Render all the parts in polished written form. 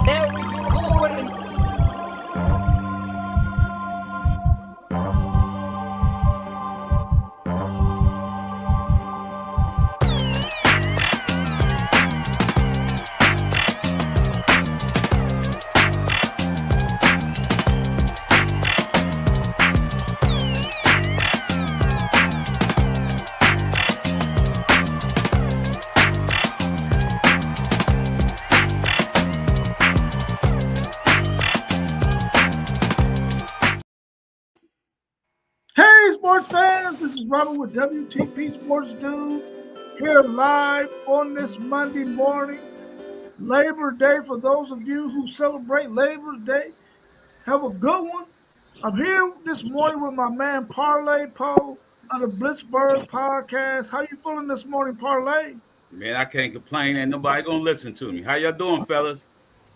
Now recording. Hey, sports fans, this is Robert with WTP Sports Dudes here live on this Monday morning, Labor Day. For those of you who celebrate Labor Day, have a good one. I'm here this morning with my man Parlay Poe on the Blitzburg podcast. How you feeling this morning, Parlay? Man, I can't complain. Ain't nobody gonna listen to me. How y'all doing, fellas?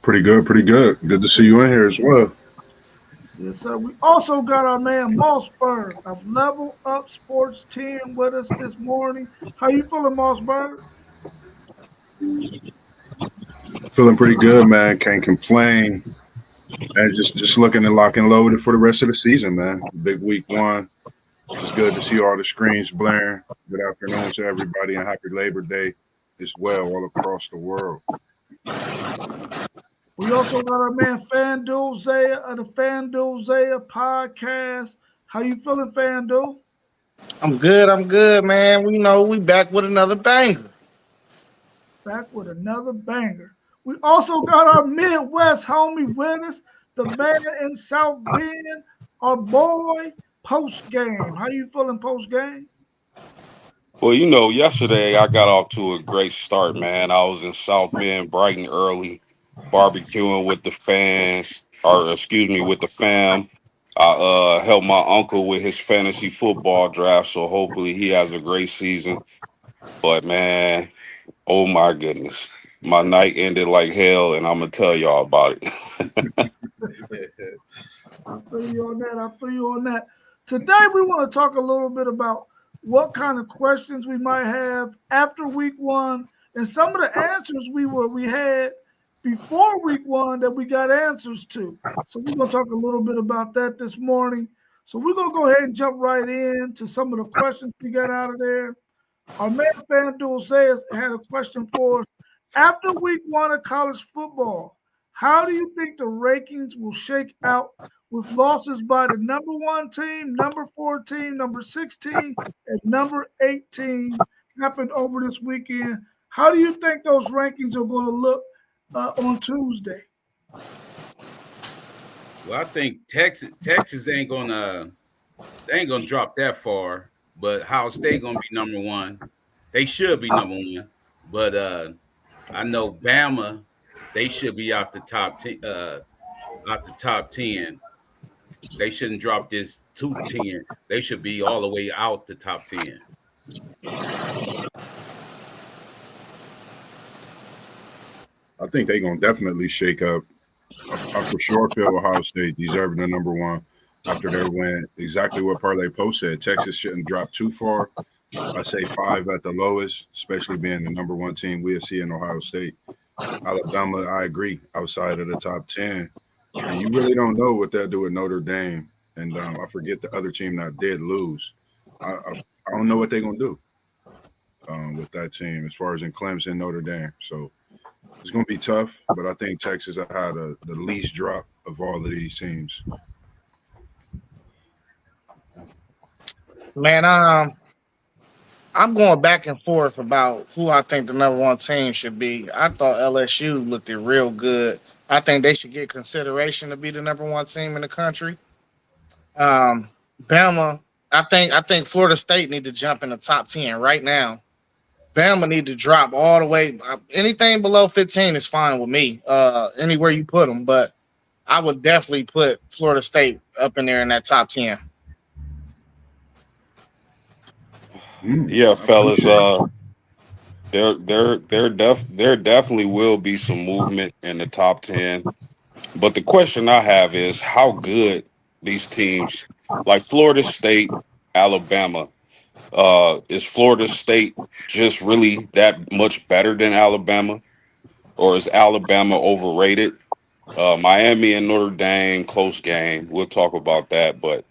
Pretty good, pretty good. Good to see you in here as well. Yes, sir. We also got our man Mossberg of Level Up Sports Team with us this morning. How you feeling, Mossberg? Feeling pretty good, man. Can't complain. And just looking and lock and loaded for the rest of the season, man. Big week one. It's good to see all the screens blaring. Good afternoon to everybody and happy Labor Day as well, all across the world. We also got our man FanDuel Zaya of the FanDuel Zaya podcast. How you feeling, FanDuel? I'm good, man. We back with another banger. Back with another banger. We also got our Midwest homie with us, the man in South Bend, our boy Post Game. How you feeling, Post Game? Well, yesterday I got off to a great start, man. I was in South Bend bright and early, barbecuing with the fans, or excuse me, with the fam. I helped my uncle with his fantasy football draft, so hopefully he has a great season. But man, oh my goodness, my night ended like hell, and I'm gonna tell y'all about it. I feel you on that. I feel you on that. Today we want to talk a little bit about what kind of questions we might have after week one and some of the answers we had before week one that we got answers to. So we're gonna talk a little bit about that this morning. So we're gonna go ahead and jump right in to some of the questions we got out of there. Our man FanDuel says had a question for us. After week one of college football, how do you think the rankings will shake out with losses by the number one team, number 14, number 16, and number 18 happened over this weekend? How do you think those rankings are going to look on Tuesday? Well, I think Texas ain't gonna drop that far, but Ohio State gonna be number one. They should be number one, but I know Bama, they should be out the top 10. They shouldn't drop this to 10. They should be all the way out the top 10. I think they're going to definitely shake up. I for sure feel Ohio State deserving the number one after their win. Exactly what Parlay Post said. Texas shouldn't drop too far. I say 5 at the lowest, especially being the number one team we'll see in Ohio State. Alabama, I agree, outside of the top 10. And you really don't know what they'll do with Notre Dame. And I forget the other team that did lose. I don't know what they're going to do with that team as far as in Clemson, Notre Dame. So it's going to be tough, but I think Texas had the least drop of all of these teams. Man, I'm going back and forth about who I think the number one team should be. I thought LSU looked it real good. I think they should get consideration to be the number one team in the country. Bama, I think Florida State need to jump in the top 10 right now. Bama need to drop all the way. Anything below 15 is fine with me. Anywhere you put them, but I would definitely put Florida State up in there in that top 10. Yeah, fellas, there definitely will be some movement in the top 10. But the question I have is how good these teams like Florida State, Alabama, is Florida State just really that much better than Alabama, or is Alabama overrated? Miami and Notre Dame, close game. We'll talk about that. But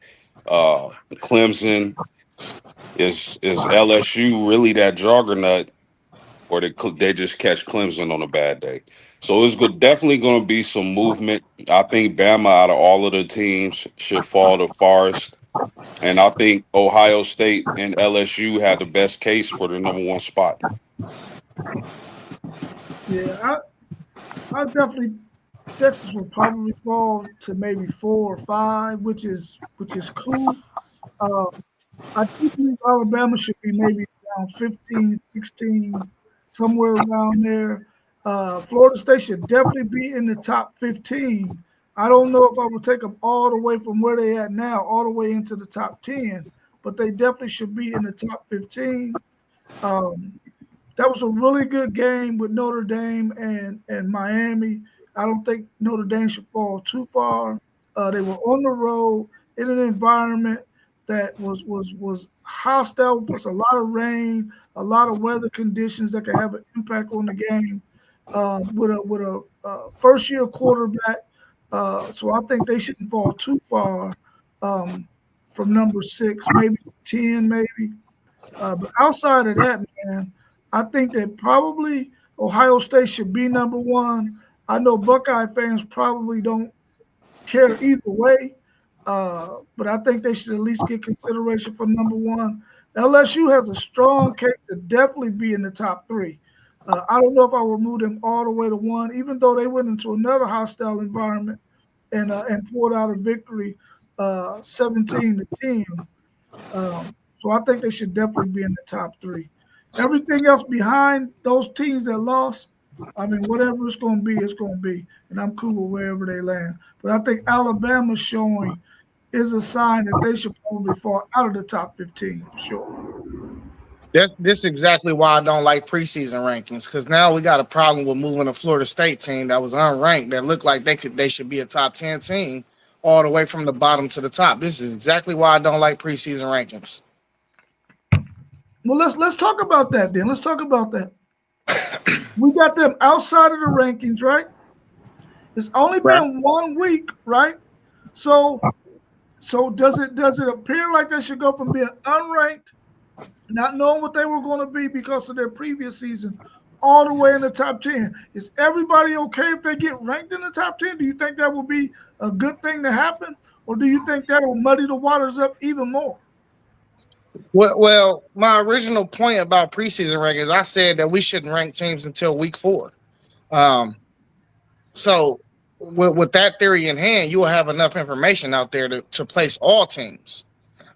Clemson is LSU really that juggernaut, or they just catch Clemson on a bad day? So it's definitely going to be some movement. I think Bama, out of all of the teams, should fall the farthest. And I think Ohio State and LSU have the best case for the number one spot. Yeah, I definitely Texas will probably fall to maybe 4 or 5, which is cool. I think Alabama should be maybe around 15, 16, somewhere around there. Florida State should definitely be in the top 15. I don't know if I would take them all the way from where they at now, all the way into the top 10, but they definitely should be in the top 15. That was a really good game with Notre Dame and Miami. I don't think Notre Dame should fall too far. They were on the road in an environment that was hostile, plus a lot of rain, a lot of weather conditions that could have an impact on the game. With a first year quarterback, so I think they shouldn't fall too far from number 6, maybe 10, maybe. But outside of that, man, I think that probably Ohio State should be number 1. I know Buckeye fans probably don't care either way, but I think they should at least get consideration for number 1. LSU has a strong case to definitely be in the top 3. I don't know if I would move them all the way to 1, even though they went into another hostile environment and pulled out a victory 17-10. So I think they should definitely be in the top 3. Everything else behind those teams that lost, I mean, whatever it's going to be, it's going to be. And I'm cool with wherever they land. But I think Alabama's showing is a sign that they should probably fall out of the top 15, for sure. This is exactly why I don't like preseason rankings, because now we got a problem with moving a Florida State team that was unranked that looked like they should be a top 10 team all the way from the bottom to the top. This is exactly why I don't like preseason rankings. Well, let's talk about that then. Let's talk about that. We got them outside of the rankings, right? It's only been 1 week, right? So does it appear like they should go from being unranked, not knowing what they were going to be because of their previous season, all the way in the top 10? Is everybody okay if they get ranked in the top 10? Do you think that will be a good thing to happen? Or do you think that will muddy the waters up even more? Well, my original point about preseason rankings, I said that we shouldn't rank teams until week 4. So with that theory in hand, you will have enough information out there to place all teams.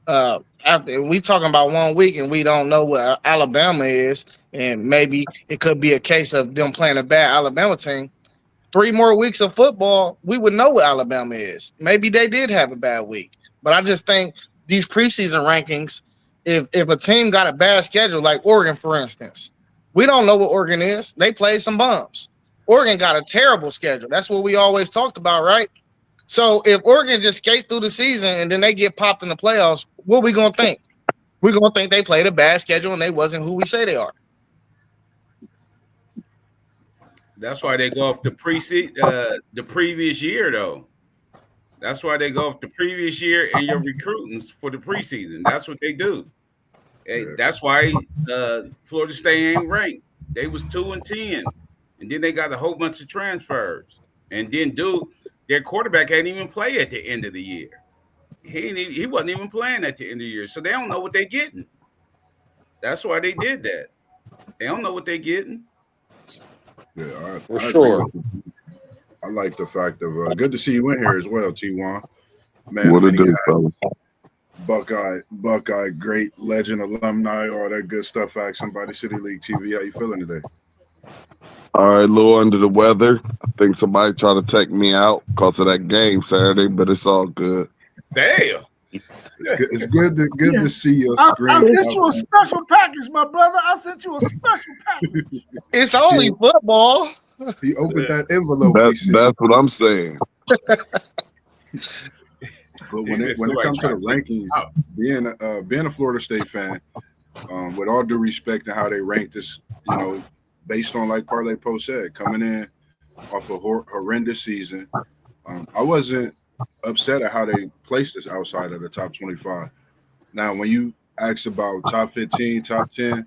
After we talking about 1 week and we don't know what Alabama is, and maybe it could be a case of them playing a bad Alabama team. 3 more weeks of football, we would know what Alabama is. Maybe they did have a bad week, but I just think these preseason rankings, if a team got a bad schedule, like Oregon, for instance, we don't know what Oregon is. They played some bums. Oregon got a terrible schedule. That's what we always talked about, right? So if Oregon just skates through the season and then they get popped in the playoffs, what we going to think? We're going to think they played a bad schedule and they wasn't who we say they are. That's why they go off the previous year, though. That's why they go off the previous year and your recruiting for the preseason. That's what they do. That's why Florida State ain't ranked. They was 2-10, and then they got a whole bunch of transfers. And then their quarterback hadn't even play at the end of the year. He wasn't even playing at the end of the year, so they don't know what they're getting. That's why they did that. They don't know what they're getting. Yeah, for sure. I like the fact of good to see you in here as well, T1. Man, what it do, fellas? Buckeye, great legend, alumni, all that good stuff. Ask somebody, City League TV. How you feeling today? All right, a little under the weather. I think somebody tried to take me out because of that game Saturday, but it's all good. Damn. It's good to see your screen. I sent you a special package, my brother. I sent you a special package. It's only football. He opened that envelope. That's what I'm saying. But when it comes to the rankings, being a Florida State fan, with all due respect to how they rank this, based on like Parlay Post said, coming in off a horrendous season. I wasn't upset at how they placed us outside of the top 25. Now, when you ask about top 15, top 10,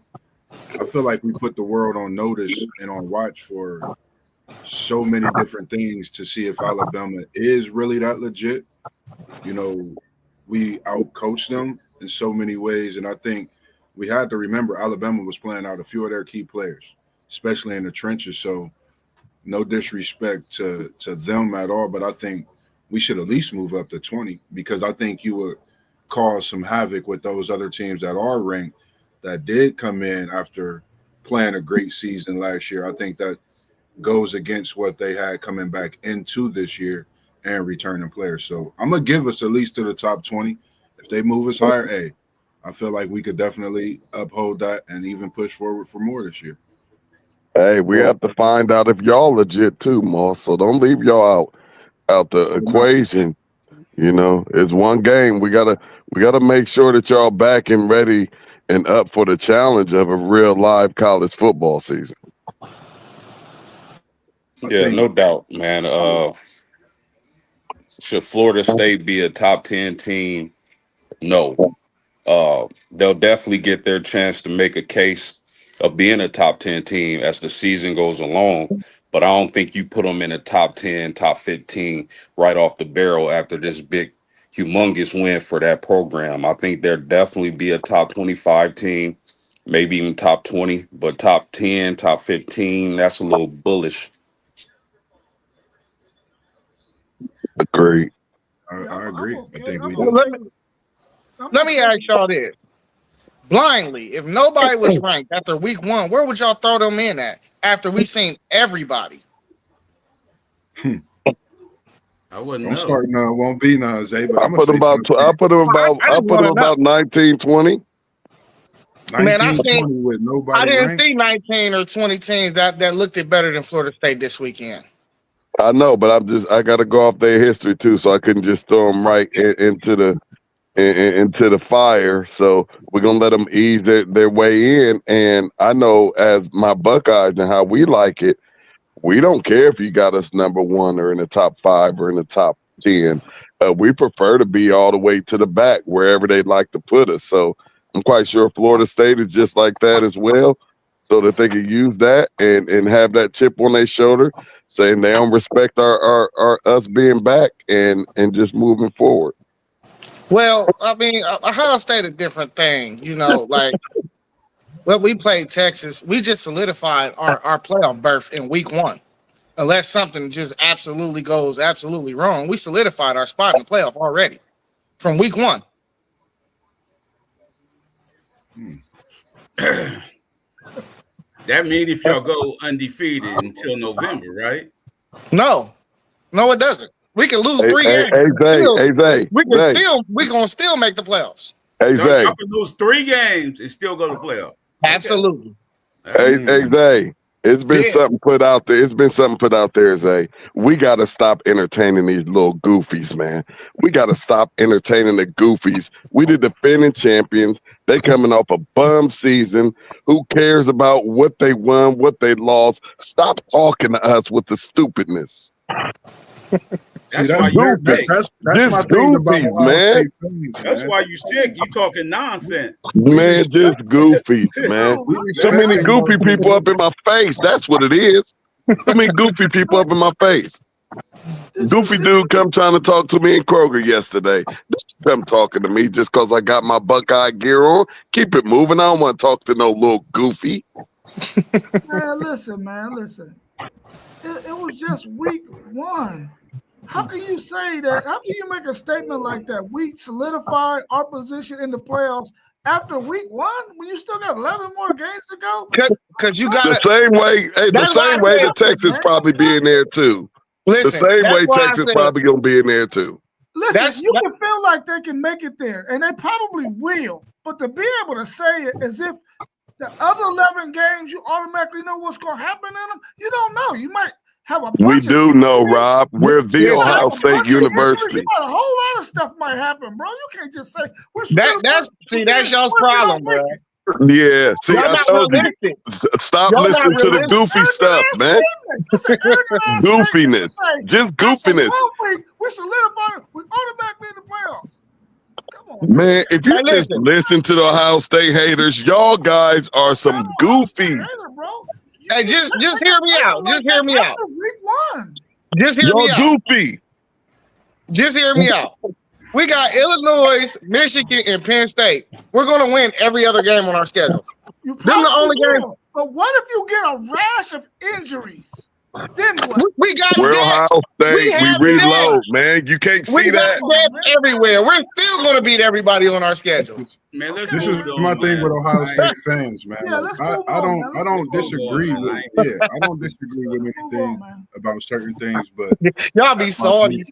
I feel like we put the world on notice and on watch for so many different things to see if Alabama is really that legit. You know, we outcoached them in so many ways, and I think we had to remember Alabama was playing out a few of their key players, especially in the trenches. So no disrespect to them at all, but I think we should at least move up to 20 because I think you would cause some havoc with those other teams that are ranked that did come in after playing a great season last year. I think that goes against what they had coming back into this year and returning players. So I'm going to give us at least to the top 20. If they move us higher, hey, I feel like we could definitely uphold that and even push forward for more this year. Hey, we have to find out if y'all legit too, Moss. So don't leave y'all out the equation. You know, it's one game. We gotta make sure that y'all back and ready and up for the challenge of a real live college football season. Yeah, no doubt, man. Should Florida State be a top 10 team? No. They'll definitely get their chance to make a case of being a top 10 team as the season goes along. But I don't think you put them in a top 10, top 15 right off the barrel after this big, humongous win for that program. I think they'll definitely be a top 25 team, maybe even top 20, but top 10, top 15, that's a little bullish. Agreed. I agree. Okay. I think we Well, do. let me ask y'all this. Blindly, if nobody was ranked after week one, where would y'all throw them in at after we seen everybody? I wouldn't Don't know. start none. Won't be none, Zay. But I I'm put them about. I put them about 19, 20. 19, Man, I seen- 20 with I nobody didn't ranked. see 19 or 20 teams that looked it better than Florida State this weekend. I know, but I got to go off their history too, so I couldn't just throw them right into the fire. So we're gonna let them ease their way in. And I know, as my Buckeyes and how we like it, we don't care if you got us number one or in the top 5 or in the top 10. We prefer to be all the way to the back, wherever they'd like to put us. So I'm quite sure Florida State is just like that as well, so that they can use that and have that chip on their shoulder, saying they don't respect our us being back and just moving forward. Well, I mean, Ohio State a different thing, you know. Like, well, we played Texas. We just solidified our playoff berth in week one. Unless something just absolutely goes absolutely wrong, we solidified our spot in the playoff already from week one. That means if y'all go undefeated until November, right? No, it doesn't. We can lose 3 games. We gonna still make the playoffs. So y'all can lose 3 games and still go to playoff. Absolutely. Zay, it's been something put out there. It's been something put out there, Zay. We got to stop entertaining these little goofies, man. We got to stop entertaining the goofies. We the defending champions. They coming off a bum season. Who cares about what they won, what they lost? Stop talking to us with the stupidness. That's why you're that's my thing about Ohio State fans, That's why you sick. You talking nonsense. Man, just goofies, man. So many goofy people up in my face. That's what it is. So many goofy people up in my face. Goofy dude come trying to talk to me in Kroger yesterday. Come talking to me just because I got my Buckeye gear on. Keep it moving. I don't want to talk to no little goofy. Man, listen. It was just week one. How can you say that? How can you make a statement like that? We solidified our position in the playoffs after week one when you still got 11 more games to go? Because you got the same way. Hey, the same way that Texas probably be in there too. Listen, the same way Texas probably gonna be in there too. Listen, you can feel like they can make it there, and they probably will. But to be able to say it as if the other 11 games, you automatically know what's going to happen in them, you don't know. You might have a bunch We do know, Rob. We're the Ohio State University. A whole lot of stuff might happen, bro. You can't just say that's y'all's problem, bro. Yeah, see, Y'all I not told you. realistic. Stop Y'all not listening to the realistic. goofy stuff, man. It's an arrogant ass statement to Goofiness. say, Just after goofiness. 1 week, we solidified, we automatically in the playoffs. Come on, Man, if you Hey, just listen. listen to the Ohio State haters, y'all guys are some goofy. Hey, just hear me out. Just hear me out. After week 1. Just hear Y'all me out. goofy. Just hear me out. We got Illinois, Michigan, and Penn State. We're gonna win every other game on our schedule. You Them the probably only games. will. But what if you get a rash of injuries? Then what? We got We're depth. Ohio We State. We have reload, man. You can't We see got that. depth everywhere. We're still gonna beat everybody on our schedule. Man, let's This is move on, my thing man. with Ohio I State ain't- fans, man. Yeah, Like, let's move I on, don't man. I don't Let's move on, disagree man. with I don't disagree with Move anything on, man. about certain things, but Y'all be that's my salty. thing.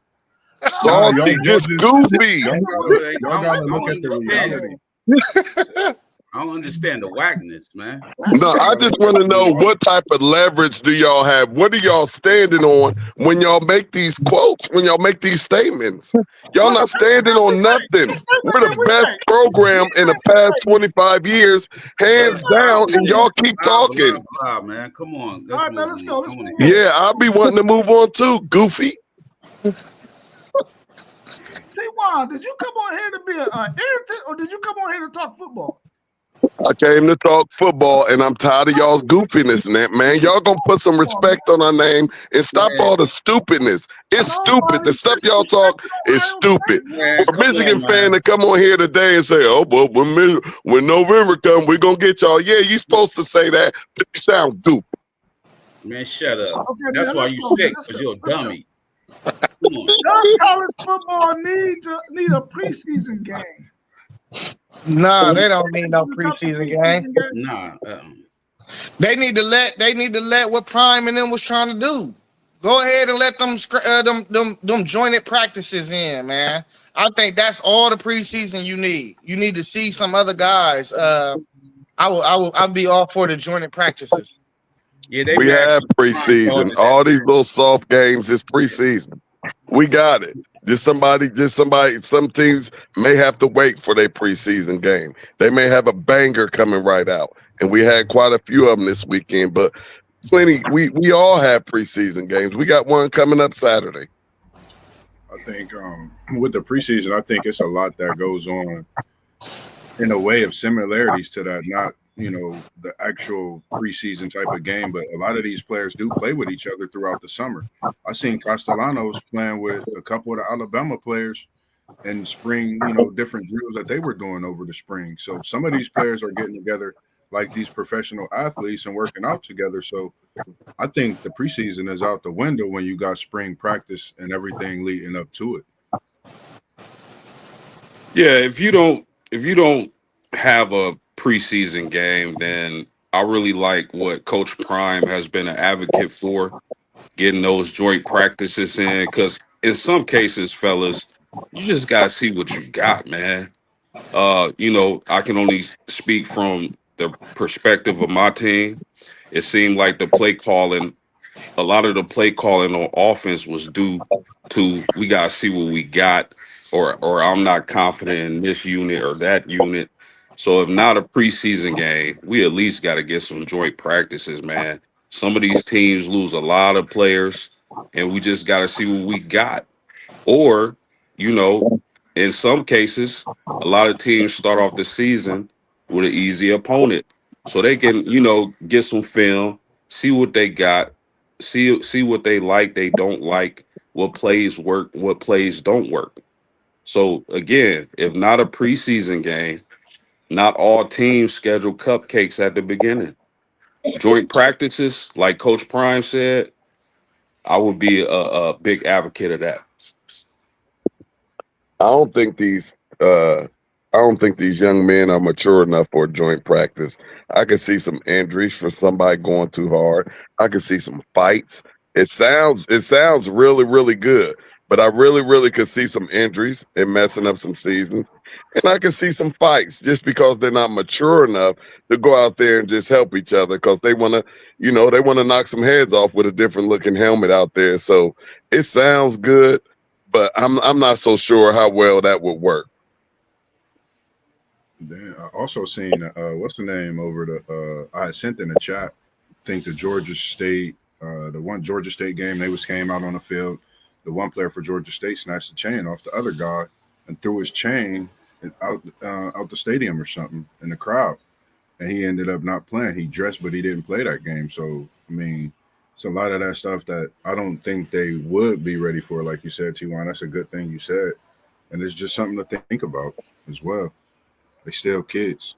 Salty, y'all just just- goofy. Y'all I gotta don't look at the understand. reality. I don't understand the whackness, man. No, I just want to know what type of leverage do y'all have? What are y'all standing on when y'all make these quotes, when y'all make these statements? Y'all not standing on nothing. We're the best program in the past 25 years, hands down, and y'all keep talking. Blah, man. Come on. All right, man, let's go. Let's move on. Yeah, I'll be wanting to move on too, goofy. T-Juan, did you come on here to be an irritant or did you come on here to talk football? I came to talk football, and I'm tired of y'all's goofiness, man. Y'all gonna put some respect on our name and stop all the stupidness. It's stupid. The stuff y'all talk is stupid. For a Michigan fan to come on here today and say, "Oh, but when November comes, we're gonna get y'all." Yeah, you supposed to say that, but you sound stupid. Man, shut up. Okay, That's man, why let's you go, man. sick, Let's because go. you're a Let's go. dummy. Come on. Does college football need a preseason game? Nah, they don't need no preseason game. Nah. They need to let what Prime and them was trying to do. Go ahead and let them jointed practices in, man. I think that's all the preseason you need. You need to see some other guys. I'll be all for the jointed practices. Yeah, they We have preseason. All these little soft games is preseason. We got it. Some teams may have to wait for their preseason game. They may have a banger coming right out. And we had quite a few of them this weekend, but we all have preseason games. We got one coming up Saturday. I think with the preseason, I think it's a lot that goes on in a way of similarities to that, not the actual preseason type of game, but a lot of these players do play with each other throughout the summer. I seen Castellanos playing with a couple of the Alabama players in spring, different drills that they were doing over the spring. So some of these players are getting together like these professional athletes and working out together. So I think the preseason is out the window when you got spring practice and everything leading up to it. Yeah, if you don't have a preseason game, then I really like what Coach Prime has been an advocate for, getting those joint practices in, because in some cases, fellas, you just gotta see what you got, man. I can only speak from the perspective of my team. It seemed like a lot of the play calling on offense was due to we gotta see what we got, or I'm not confident in this unit or that unit. So if not a preseason game, we at least got to get some joint practices, man. Some of these teams lose a lot of players, and we just got to see what we got. Or, in some cases, a lot of teams start off the season with an easy opponent, so they can, get some film, see what they got, see what they like, they don't like, what plays work, what plays don't work. So again, if not a preseason game, not all teams schedule cupcakes at the beginning. Joint practices, like Coach Prime said, I would be a big advocate of that. I don't think these young men are mature enough for a joint practice. I could see some injuries for somebody going too hard. I could see some fights. It sounds really, really good, but I really, really could see some injuries and messing up some seasons. And I can see some fights just because they're not mature enough to go out there and just help each other because they want to knock some heads off with a different looking helmet out there. So it sounds good, but I'm not so sure how well that would work. Then I also seen what's the name over the I had sent in the chat. I think the Georgia State, the one Georgia State game, they came out on the field. The one player for Georgia State snatched the chain off the other guy and threw his chain out the stadium or something in the crowd, and he ended up not playing. He dressed, but he didn't play that game. So I mean, it's a lot of that stuff that I don't think they would be ready for. Like you said, T1, that's a good thing you said, and it's just something to think about as well. They still kids.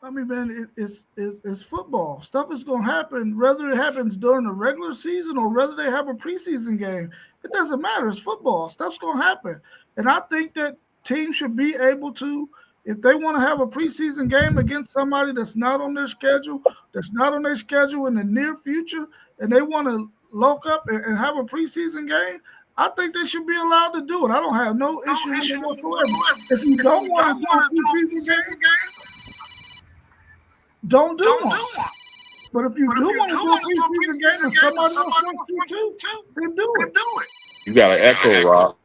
I mean, man, it's football. Stuff is going to happen, whether it happens during the regular season or whether they have a preseason game. It doesn't matter. It's football. Stuff's going to happen. And I think that teams should be able to, if they want to have a preseason game against somebody that's not on their schedule, in the near future, and they want to lock up and have a preseason game, I think they should be allowed to do it. I don't have no issue with it whatsoever. If you don't want to do a preseason game, don't do one. But if you do want to do a preseason game and somebody else wants to too, then do it. You got an echo, Rob.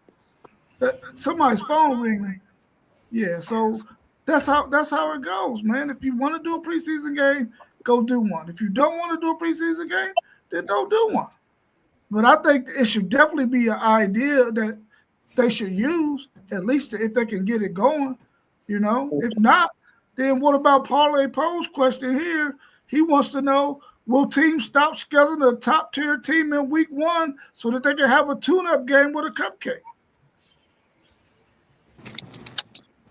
Somebody's phone ringing. Yeah, so that's how it goes, man. If you want to do a preseason game, go do one. If you don't want to do a preseason game, then don't do one. But I think it should definitely be an idea that they should use, at least if they can get it going. If not, then what about Parlay Poe's question here? He wants to know, will teams stop scheduling a top-tier team in week 1 so that they can have a tune-up game with a cupcake?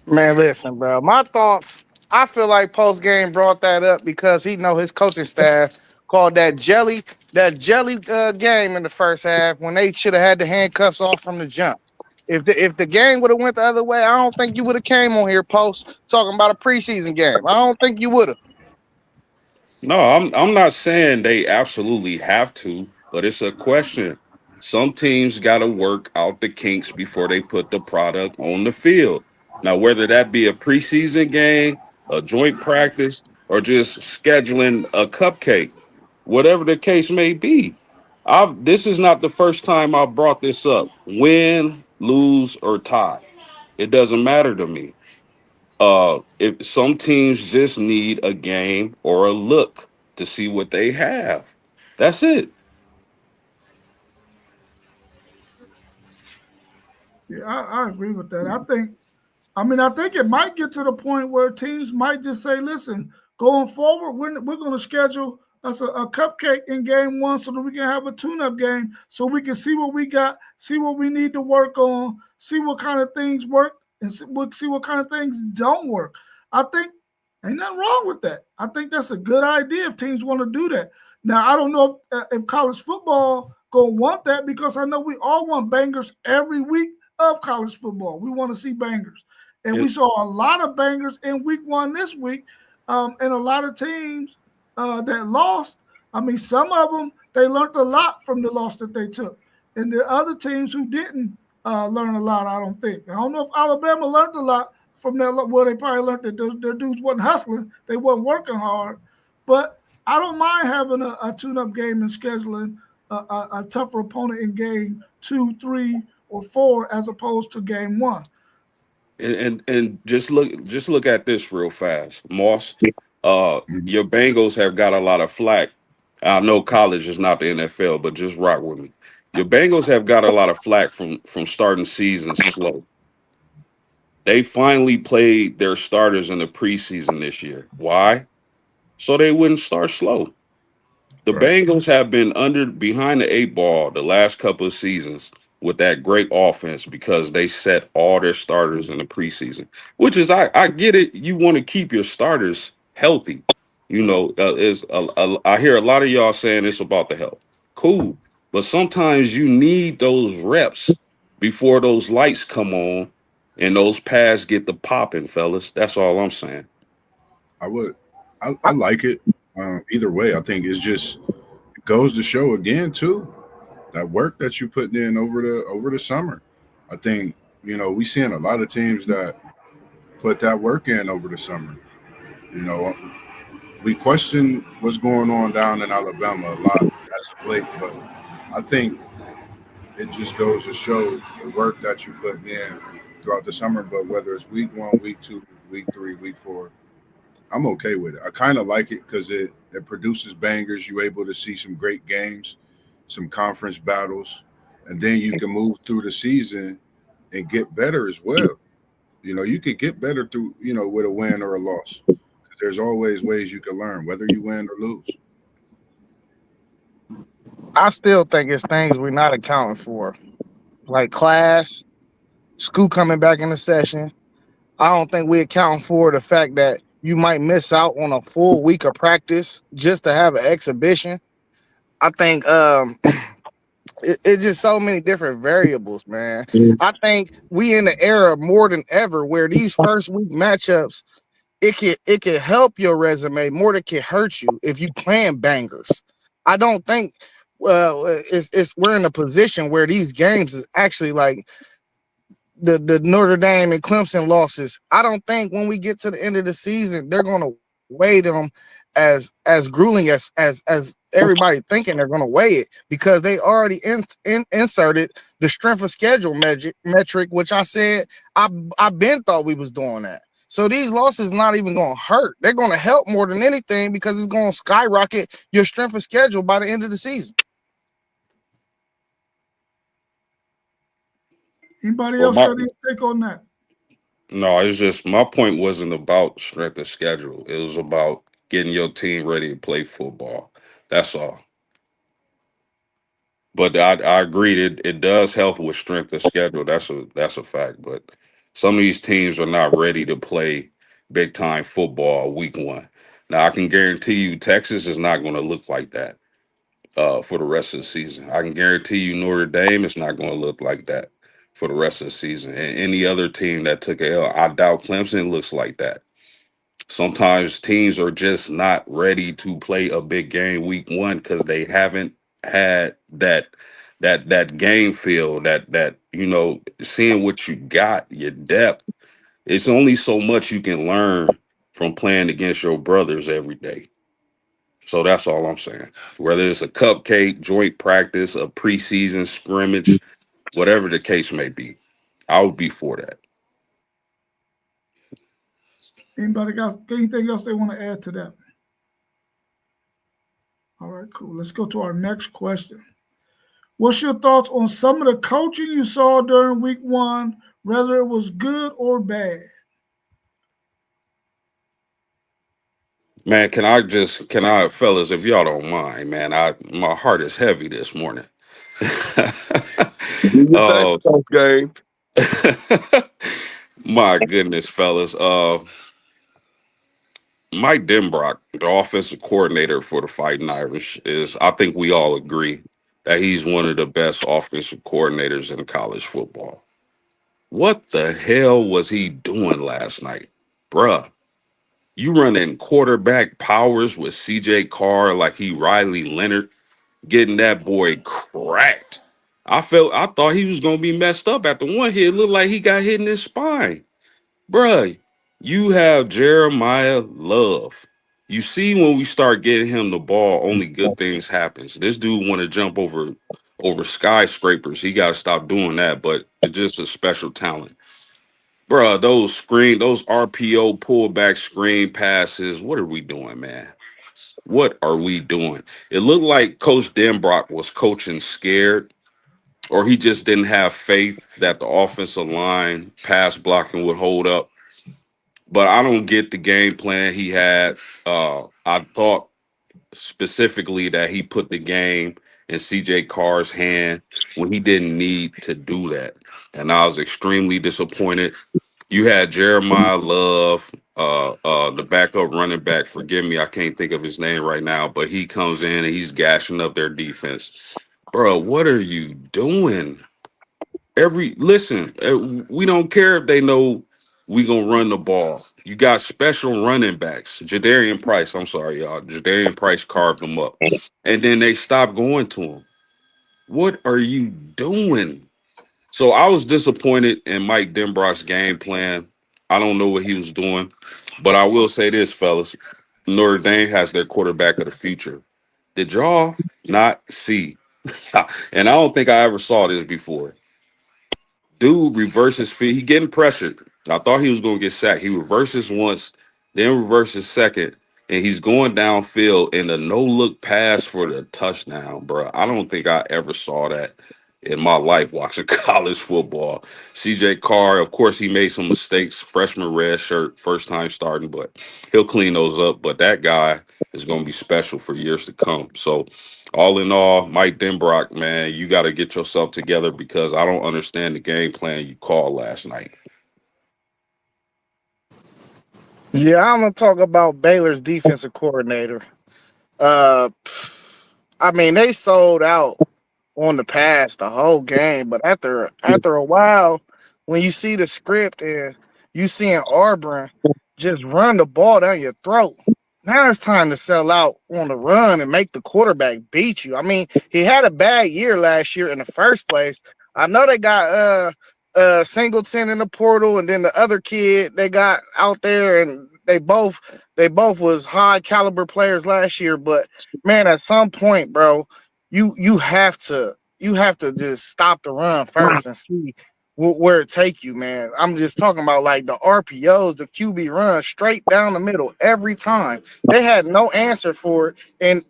Man, listen, bro. My thoughts, I feel like post game brought that up because he know his coaching staff called that jelly game in the first half when they should have had the handcuffs off from the jump. If the game would have went the other way, I don't think you would have came on here post talking about a preseason game. I don't think you would have. No, I'm not saying they absolutely have to, but it's a question. Some teams got to work out the kinks before they put the product on the field. Now, whether that be a preseason game, a joint practice, or just scheduling a cupcake, whatever the case may be, this is not the first time I brought this up. Win, lose, or tie, it doesn't matter to me. If some teams just need a game or a look to see what they have, that's it. Yeah, I agree with that. I think it might get to the point where teams might just say, listen, going forward, we're going to schedule us a cupcake in game 1 so that we can have a tune-up game so we can see what we got, see what we need to work on, see what kind of things work, and see what kind of things don't work. I think ain't nothing wrong with that. I think that's a good idea if teams want to do that. Now, I don't know if college football going to want that because I know we all want bangers every week of college football. We want to see bangers. And we saw a lot of bangers in week 1 this week, and a lot of teams that lost. I mean, some of them, they learned a lot from the loss that they took. And there are other teams who didn't learn a lot, I don't think. I don't know if Alabama learned a lot from that. Well, they probably learned that their dudes wasn't hustling. They wasn't working hard. But I don't mind having a tune-up game and scheduling a tougher opponent in game 2, 3, or 4 as opposed to game 1. And just look at this real fast, Moss. Your Bengals have got a lot of flack. I know college is not the NFL, but just rock with me. Your Bengals have got a lot of flack from starting seasons slow. They finally played their starters in the preseason this year. Why? So they wouldn't start slow. The Bengals have been behind the 8 ball the last couple of seasons with that great offense because they set all their starters in the preseason, which is, I get it. You want to keep your starters healthy. I hear a lot of y'all saying it's about the health. Cool. But sometimes you need those reps before those lights come on and those pads get the popping, fellas. That's all I'm saying. I like it. Either way, I think it goes to show again too, that work that you put in over the summer. I think, we seeing a lot of teams that put that work in over the summer. We question what's going on down in Alabama a lot as of late, but I think it just goes to show the work that you put in throughout the summer. But whether it's week 1, week 2, week 3, week 4. I'm okay with it. I kind of like it because it produces bangers. You're able to see some great games, some conference battles, and then you can move through the season and get better as well. You could get better through, with a win or a loss. There's always ways you can learn, whether you win or lose. I still think it's things we're not accounting for, like class, school coming back into session. I don't think we account for the fact that you might miss out on a full week of practice just to have an exhibition. I think it's just so many different variables, man. I think we in the era more than ever where these first week matchups, it can help your resume more than it can hurt you if you playing bangers. I don't think it's we're in a position where these games is actually like the Notre Dame and Clemson losses. I don't think when we get to the end of the season they're gonna weigh them as grueling as everybody thinking they're gonna weigh it, because they already inserted the strength of schedule metric, which I said I've been thought we was doing that. So these losses not even gonna hurt. They're gonna help more than anything because it's gonna skyrocket your strength of schedule by the end of the season. Anybody Well, else got any take on that? no, it's just my point wasn't about strength of schedule. It was about getting your team ready to play football. That's all. But I agreed it does help with strength of schedule. That's a fact. But some of these teams are not ready to play big time football week 1. Now I can guarantee you Texas is not going to look like that for the rest of the season. I can guarantee you Notre Dame is not going to look like that for the rest of the season. And any other team that took a L, I doubt Clemson looks like that. Sometimes teams are just not ready to play a big game week 1 because they haven't had that game feel, that seeing what you got, your depth. It's only so much you can learn from playing against your brothers every day. So that's all I'm saying. Whether it's a cupcake, joint practice, a preseason scrimmage, whatever the case may be, I would be for that. Anybody got anything else they want to add to that? All right, cool. Let's go to our next question. What's your thoughts on some of the coaching you saw during week 1, whether it was good or bad? Man, fellas, if y'all don't mind, man, my heart is heavy this morning. uh, Game. my goodness, fellas. Mike Denbrock, the offensive coordinator for the Fighting Irish, I think we all agree that he's one of the best offensive coordinators in college football. What the hell was he doing last night? Bruh, you running quarterback powers with CJ Carr like he Riley Leonard, getting that boy cracked. I thought he was gonna be messed up after one hit. It looked like he got hit in his spine. Bruh, you have Jeremiah Love. You see, when we start getting him the ball, only good things happens. This dude want to jump over skyscrapers. He got to stop doing that, but it's just a special talent. Bruh, those RPO pullback screen passes, what are we doing, man? What are we doing? It looked like Coach Denbrock was coaching scared, or he just didn't have faith that the offensive line pass blocking would hold up. But I don't get the game plan he had. I thought specifically that he put the game in CJ Carr's hand when he didn't need to do that. And I was extremely disappointed. You had Jeremiah Love, the backup running back. Forgive me, I can't think of his name right now, but he comes in and he's gashing up their defense. Bro, what are you doing? Listen, we don't care if they know we gonna run the ball. You got special running backs. Jadarian Price, I'm sorry, y'all. Jadarian Price carved them up. And then they stopped going to him. What are you doing? So I was disappointed in Mike Denbrock's game plan. I don't know what he was doing. But I will say this, fellas. Notre Dame has their quarterback of the future. Did y'all not see? And I don't think I ever saw this before. Dude reverses feet. He getting pressured. I thought he was going to get sacked. He reverses once, then reverses second, and he's going downfield in a no-look pass for the touchdown, bro. I don't think I ever saw that in my life watching college football. CJ Carr, of course, he made some mistakes. Freshman red shirt, first time starting, but he'll clean those up. But that guy is going to be special for years to come. So, all in all, Mike Denbrock, man, you got to get yourself together because I don't understand the game plan you called last night. Yeah, I'm gonna talk about Baylor's defensive coordinator. I mean, they sold out on the pass the whole game, but after a while, when you see the script and you seeing Auburn just run the ball down your throat, now it's time to sell out on the run and make the quarterback beat you. I mean, he had a bad year last year in the first place. I know they got Singleton in the portal, and then the other kid they got out there, and they both was high caliber players last year. But man, at some point, bro, you have to just stop the run first and see where it take you, man. I'm just talking about like the RPOs, the QB run straight down the middle every time. They had no answer for it, and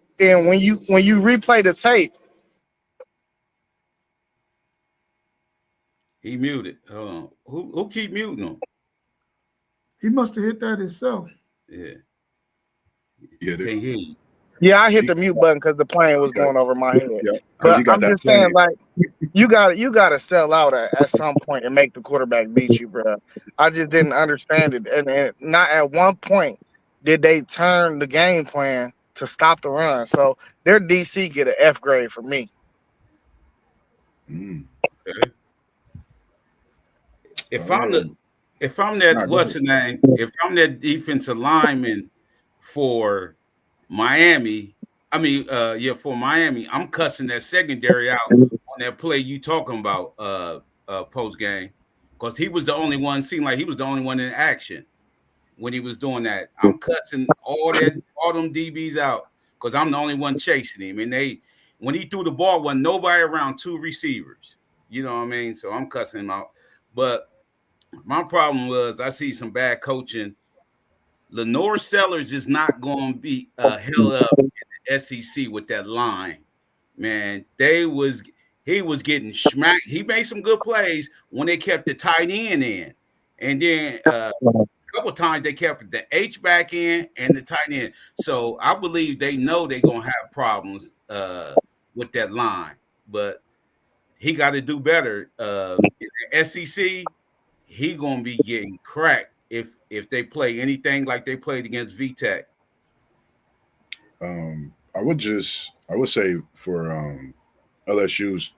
when you replay the tape. He muted. Hold on. Who keep muting him? He must have hit that himself. Yeah. Yeah, Can't hear you. Yeah, I hit the mute button because the plane was going over my head. Yeah, but I'm just saying, like, you got to sell out at some point and make the quarterback beat you, bro. I just didn't understand it, and not at one point did they turn the game plan to stop the run. So their DC get an F grade for me. Okay. If I'm that what's the name? If I'm that defensive lineman for Miami, for Miami, I'm cussing that secondary out on that play you talking about post game, because he was the only one. Seemed like he was the only one in action when he was doing that. I'm cussing all them DBs out because I'm the only one chasing him. And when he threw the ball, wasn't nobody around two receivers. You know what I mean? So I'm cussing him out. But my problem was I see some bad coaching. Lenore Sellers is not going to be held up in the SEC with that line, man. He was getting smacked. He made some good plays when they kept the tight end in, and then a couple times they kept the H back in and the tight end. So I believe they know they're gonna have problems with that line, but he got to do better. In the SEC, he gonna be getting cracked if they play anything like they played against VTech. I would say for LSU's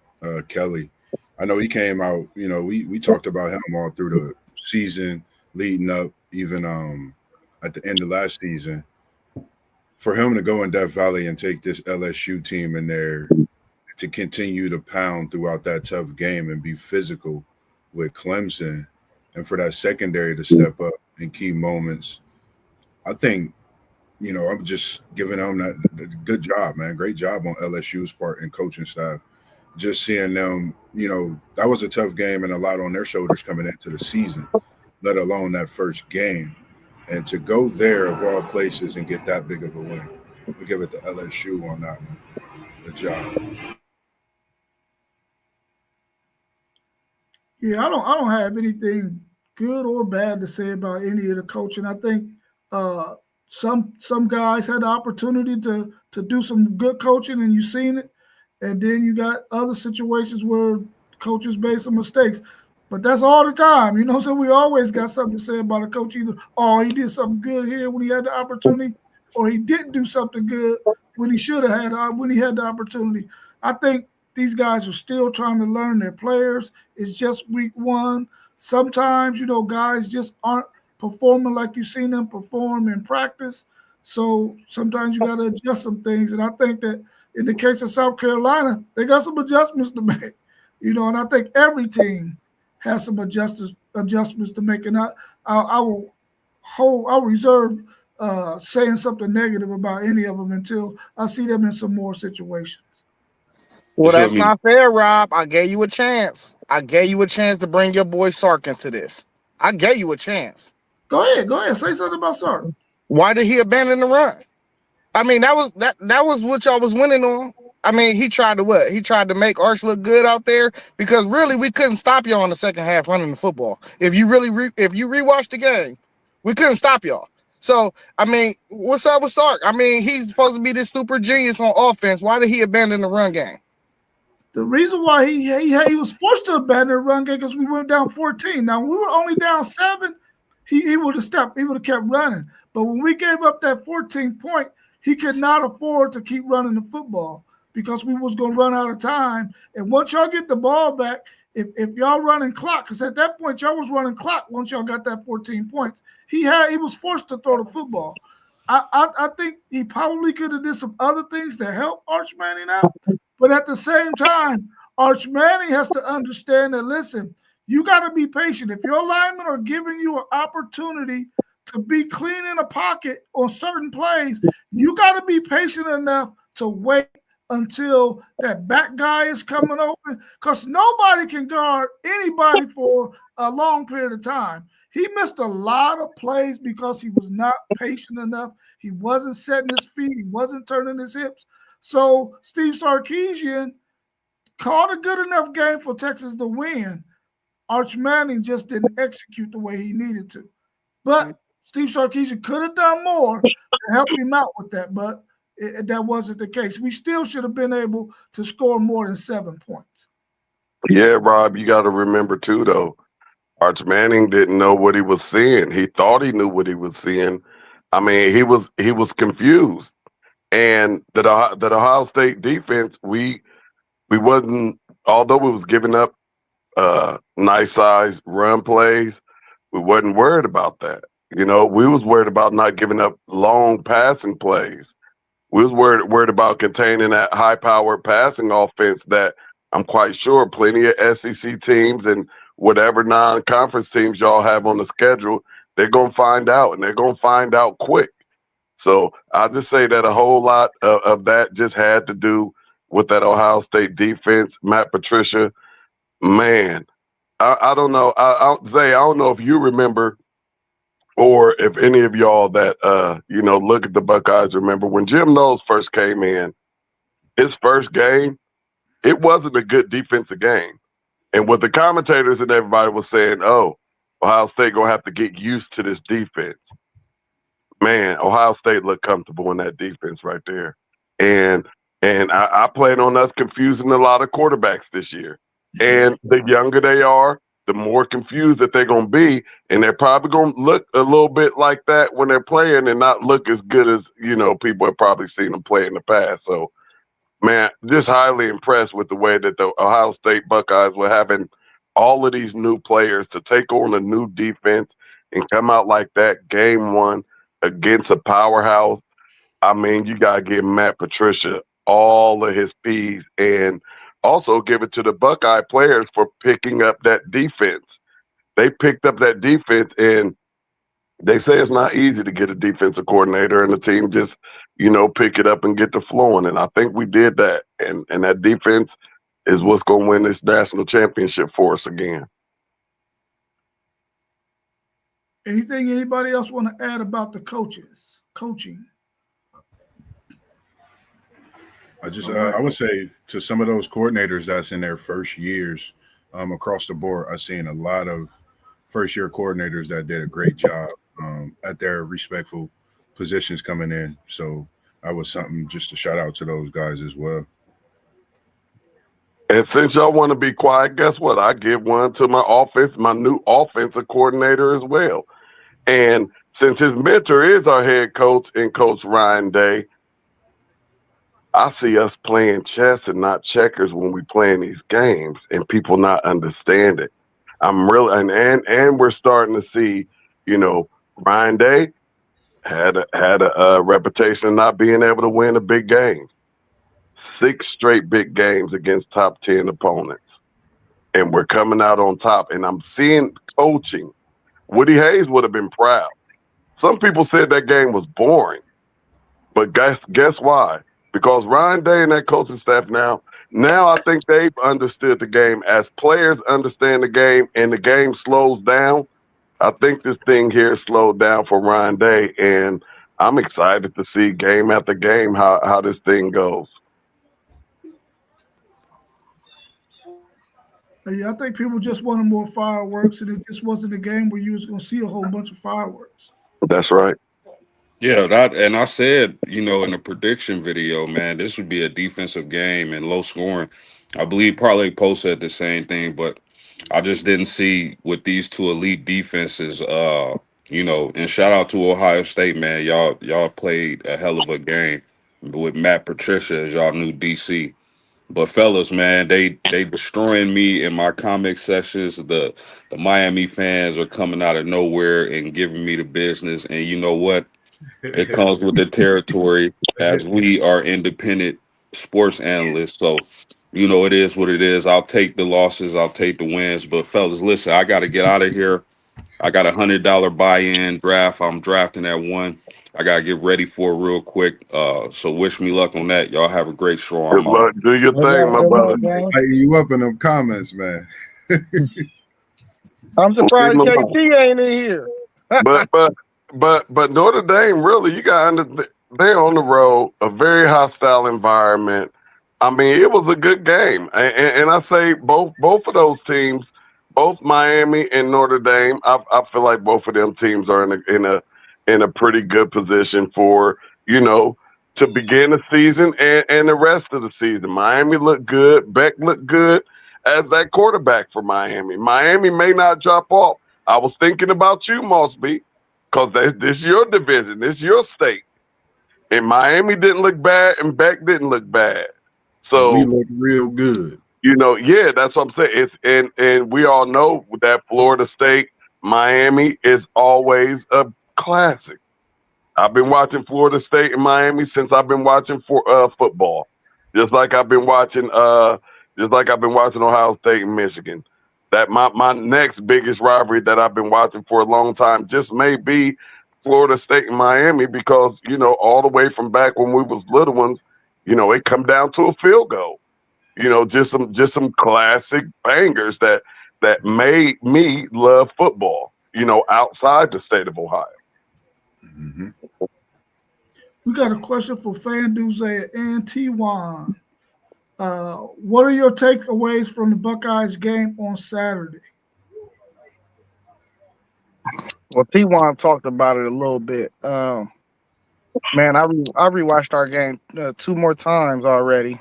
Kelly, I know he came out, we talked about him all through the season leading up, even at the end of last season. For him to go in Death Valley and take this LSU team in there to continue to pound throughout that tough game and be physical with Clemson, and for that secondary to step up in key moments, I think, I'm just giving them that good job, man. Great job on LSU's part and coaching staff. Just seeing them, that was a tough game and a lot on their shoulders coming into the season, let alone that first game. And to go there, of all places, and get that big of a win, we give it to LSU on that one. Good job. Yeah, I don't have anything good or bad to say about any of the coaching. I think some guys had the opportunity to do some good coaching, and you've seen it. And then you got other situations where coaches made some mistakes. But that's all the time. So we always got something to say about a coach. Either, he did something good here when he had the opportunity, or he didn't do something good when he should have had when he had the opportunity. I think these guys are still trying to learn their players. It's just week one. Sometimes, guys just aren't performing like you've seen them perform in practice. So sometimes you got to adjust some things. And I think that in the case of South Carolina, they got some adjustments to make, and I think every team has some adjustments to make. And I'll reserve saying something negative about any of them until I see them in some more situations. Well, that's not fair, Rob. I gave you a chance. I gave you a chance to bring your boy Sark into this. I gave you a chance. Go ahead. Say something about Sark. Why did he abandon the run? I mean, that was what y'all was winning on. I mean, he tried to what? He tried to make Arch look good out there because really we couldn't stop y'all in the second half running the football. If you really if you rewatch the game, we couldn't stop y'all. So, I mean, what's up with Sark? I mean, he's supposed to be this super genius on offense. Why did he abandon the run game? The reason why he was forced to abandon the run game because we went down 14. Now, we were only down 7. He would have stopped. He would have kept running. But when we gave up that 14 point, he could not afford to keep running the football because we was going to run out of time. And once y'all get the ball back, if y'all running clock, because at that point y'all was running clock once y'all got that 14 points, he was forced to throw the football. I think he probably could have did some other things to help Arch Manning out. But at the same time, Arch Manning has to understand that, listen, you got to be patient. If your linemen are giving you an opportunity to be clean in a pocket on certain plays, you got to be patient enough to wait until that back guy is coming open, because nobody can guard anybody for a long period of time. He missed a lot of plays because he was not patient enough. He wasn't setting his feet. He wasn't turning his hips. So Steve Sarkisian called a good enough game for Texas to win. Arch Manning just didn't execute the way he needed to. But Steve Sarkisian could have done more to help him out with that, but that wasn't the case. We still should have been able to score more than 7 points. Yeah, Rob, you got to remember too, though. Arch Manning didn't know what he was seeing. He thought he knew what he was seeing. I mean, he was confused. And that Ohio State defense, we wasn't, although we was giving up nice size run plays, we wasn't worried about that. You know, we was worried about not giving up long passing plays. We was worried about containing that high-powered passing offense that I'm quite sure plenty of SEC teams and whatever non-conference teams y'all have on the schedule, they're going to find out, and they're going to find out quick. So I'll just say that a whole lot of that just had to do with that Ohio State defense. Matt Patricia, man, I don't know. I don't know if you remember or if any of y'all that, look at the Buckeyes remember when Jim Knowles first came in, his first game, it wasn't a good defensive game. And what the commentators and everybody was saying, oh, Ohio State going to have to get used to this defense. Man, Ohio State looked comfortable in that defense right there. And I plan on us confusing a lot of quarterbacks this year. And the younger they are, the more confused that they're going to be. And they're probably going to look a little bit like that when they're playing and not look as good as, people have probably seen them play in the past. So, man, just highly impressed with the way that the Ohio State Buckeyes were having all of these new players to take on a new defense and come out like that game one against a powerhouse. I mean, you got to give Matt Patricia all of his P's and also give it to the Buckeye players for picking up that defense. They picked up that defense, and they say it's not easy to get a defensive coordinator and the team just, pick it up and get the flowing. And I think we did that. And that defense is what's going to win this national championship for us again. Anything anybody else want to add about the coaching? I would say to some of those coordinators that's in their first years across the board, I've seen a lot of first-year coordinators that did a great job at their respectful positions coming in. So that was something just to shout out to those guys as well. And since y'all want to be quiet, guess what? I give one to my new offensive coordinator as well. And since his mentor is our head coach and Coach Ryan Day, I see us playing chess and not checkers when we playing these games and people not understand it. I'm really and we're starting to see, Ryan Day had a reputation of not being able to win a big game. 6 straight big games against top 10 opponents. And we're coming out on top. And I'm seeing coaching. Woody Hayes would have been proud. Some people said that game was boring. But guess why? Because Ryan Day and that coaching staff now I think they've understood the game. As players understand the game and the game slows down, I think this thing here slowed down for Ryan Day, and I'm excited to see game after game how this thing goes. Yeah, I think people just wanted more fireworks, and it just wasn't a game where you was going to see a whole bunch of fireworks. That's right. Yeah, and I said, in the prediction video, man, this would be a defensive game and low scoring. I believe Parlay Post said the same thing, but I just didn't see with these two elite defenses. And shout out to Ohio State, man. Y'all played a hell of a game with Matt Patricia as y'all new DC. But fellas, man, they destroying me in my comic sessions. The Miami fans are coming out of nowhere and giving me the business. And you know what? It comes with the territory as we are independent sports analysts. So, it is what it is. I'll take the losses. I'll take the wins. But fellas, listen, I got to get out of here. I got $100 buy-in draft. I'm drafting at 1. I got to get ready for it real quick. So wish me luck on that. Y'all have a great show. Good luck. Do your thing, my brother. Lighting you up in them comments, man. I'm surprised KT ain't in here. But Notre Dame, really, you got they're on the road, a very hostile environment. I mean, it was a good game, and I say both of those teams, both Miami and Notre Dame, I feel like both of them teams are in a pretty good position for to begin the season and the rest of the season. Miami looked good. Beck looked good as that quarterback for Miami. Miami may not drop off. I was thinking about you, Mosby. Because this is your division, this is your state. And Miami didn't look bad, and Beck didn't look bad. So we look real good. That's what I'm saying. It's and we all know that Florida State, Miami is always a classic. I've been watching Florida State and Miami since I've been watching football. Just like I've been watching Ohio State and Michigan. That my next biggest rivalry that I've been watching for a long time just may be Florida State and Miami because, all the way from back when we was little ones, it come down to a field goal. Just some classic bangers that made me love football, outside the state of Ohio. Mm-hmm. We got a question for FanDuze and T1. What are your takeaways from the Buckeyes game on Saturday? Well, T1 talked about it a little bit. Man, I rewatched our game 2 more times already,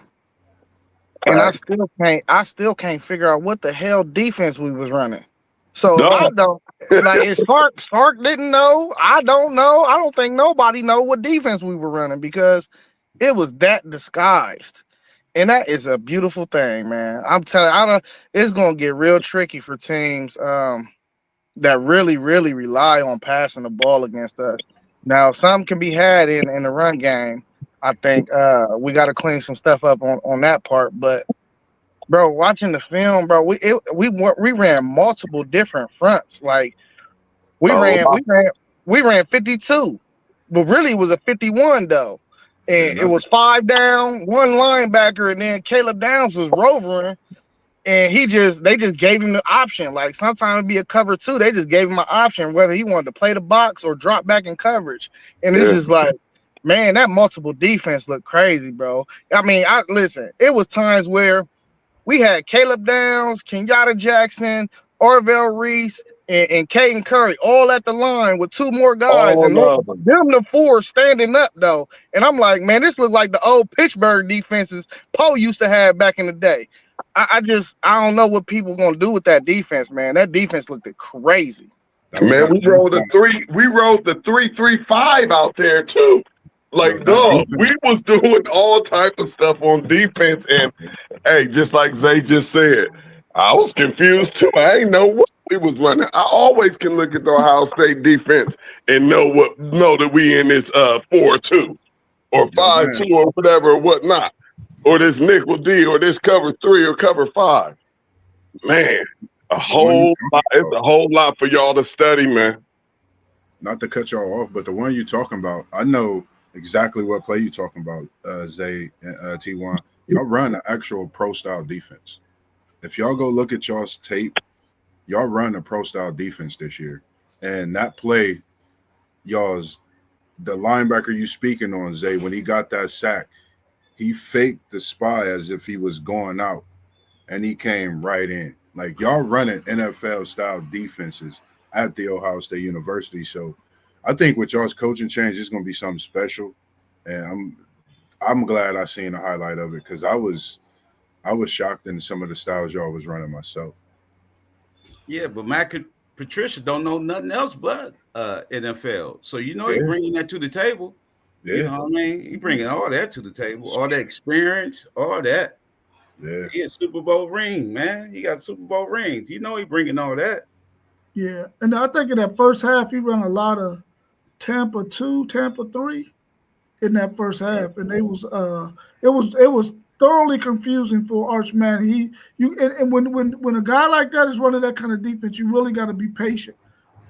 and I still can't figure out what the hell defense we was running. So I don't is Sark didn't know. I don't know. I don't think nobody know what defense we were running because it was that disguised. And that is a beautiful thing, man. I'm telling you, it's going to get real tricky for teams that really, really rely on passing the ball against us. Now, some can be had in the run game. I think we got to clean some stuff up on that part. But, bro, watching the film, bro, we ran multiple different fronts. Like we ran 52, but really it was a 51 though. And it was 5 down, 1 linebacker, and then Caleb Downs was rovering, and they just gave him the option. Like sometimes it'd be a cover 2. They just gave him an option whether he wanted to play the box or drop back in coverage. And it's just like, man, that multiple defense looked crazy, bro. I mean, listen, it was times where we had Caleb Downs, Kenyatta Jackson, Orville Reese, and Caden Curry all at the line with 2 more guys, and them the 4 standing up though. And I'm like, man, this looks like the old Pittsburgh defenses Poe used to have back in the day. I don't know what people gonna do with that defense, man. That defense looked crazy. Man, we rolled the 3-3-5 out there too. Like, dog, we was doing all type of stuff on defense, and hey, just like Zay just said, I was confused too. I ain't know what we was running. I always can look at the Ohio State defense and know that we in this 4-2 or 5-2 or whatever or whatnot, or this nickel D or this cover 3 or cover 5. Man, it's a whole lot for y'all to study, man. Not to cut y'all off, but the one you're talking about, I know exactly what play you're talking about, Zay and T1. Y'all run an actual pro-style defense. If y'all go look at y'all's tape, y'all run a pro-style defense this year. And that play, y'all's the linebacker you speaking on, Zay, when he got that sack, he faked the spy as if he was going out, and he came right in. Like y'all running NFL style defenses at the Ohio State University. So I think with y'all's coaching change, it's gonna be something special. And I'm glad I seen a highlight of it because I was shocked in some of the styles y'all was running myself. Yeah, but Matt Patricia don't know nothing else but NFL. So he Yeah. bringing that to the table. You Yeah, know what I mean? He bringing all that to the table, all that experience, all that. yeah. He had Super Bowl ring, man. He got Super Bowl rings. He bringing all that. Yeah, and I think in that first half he ran a lot of Tampa 2, Tampa 3 in that first half, and it was thoroughly confusing for Arch Manning. And when a guy like that is running that kind of defense, you really got to be patient,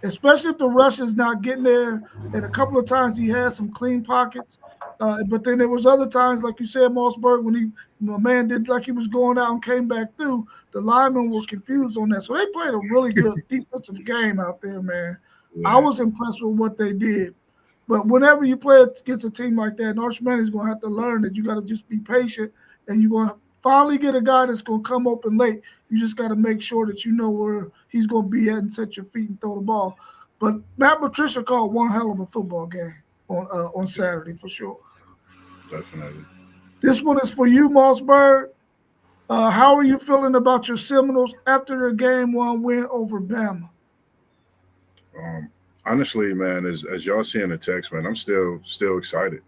especially if the rush is not getting there. And a couple of times he had some clean pockets, but then there was other times, like you said, Mossberg, when a man did like he was going out and came back through, the linemen were confused on that. So they played a really good defensive game out there, man. I was impressed with what they did. But whenever you play against a team like that, Arch Manning is going to have to learn that you got to just be patient, and you're going to finally get a guy that's going to come open late. You just got to make sure that you know where he's going to be at and set your feet and throw the ball. But Matt Patricia called one hell of a football game on Saturday for sure. Definitely. This one is for you, Mossberg. How are you feeling about your Seminoles after their game 1 win over Bama? Honestly, man, as y'all see in the text, man, I'm still excited.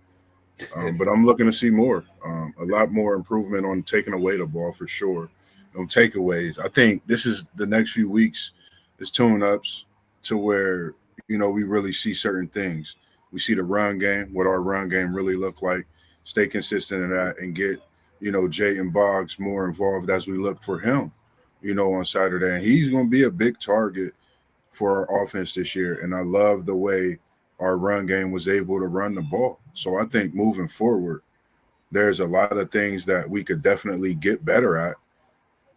But I'm looking to see more. A lot more improvement on taking away the ball for sure. On takeaways. I think this is the next few weeks is tune-ups to where, we really see certain things. We see the run game, what our run game really look like, stay consistent in that and get, Jayden Boggs more involved as we look for him, on Saturday. And he's going to be a big target for our offense this year. And I love the way our run game was able to run the ball. So I think moving forward, there's a lot of things that we could definitely get better at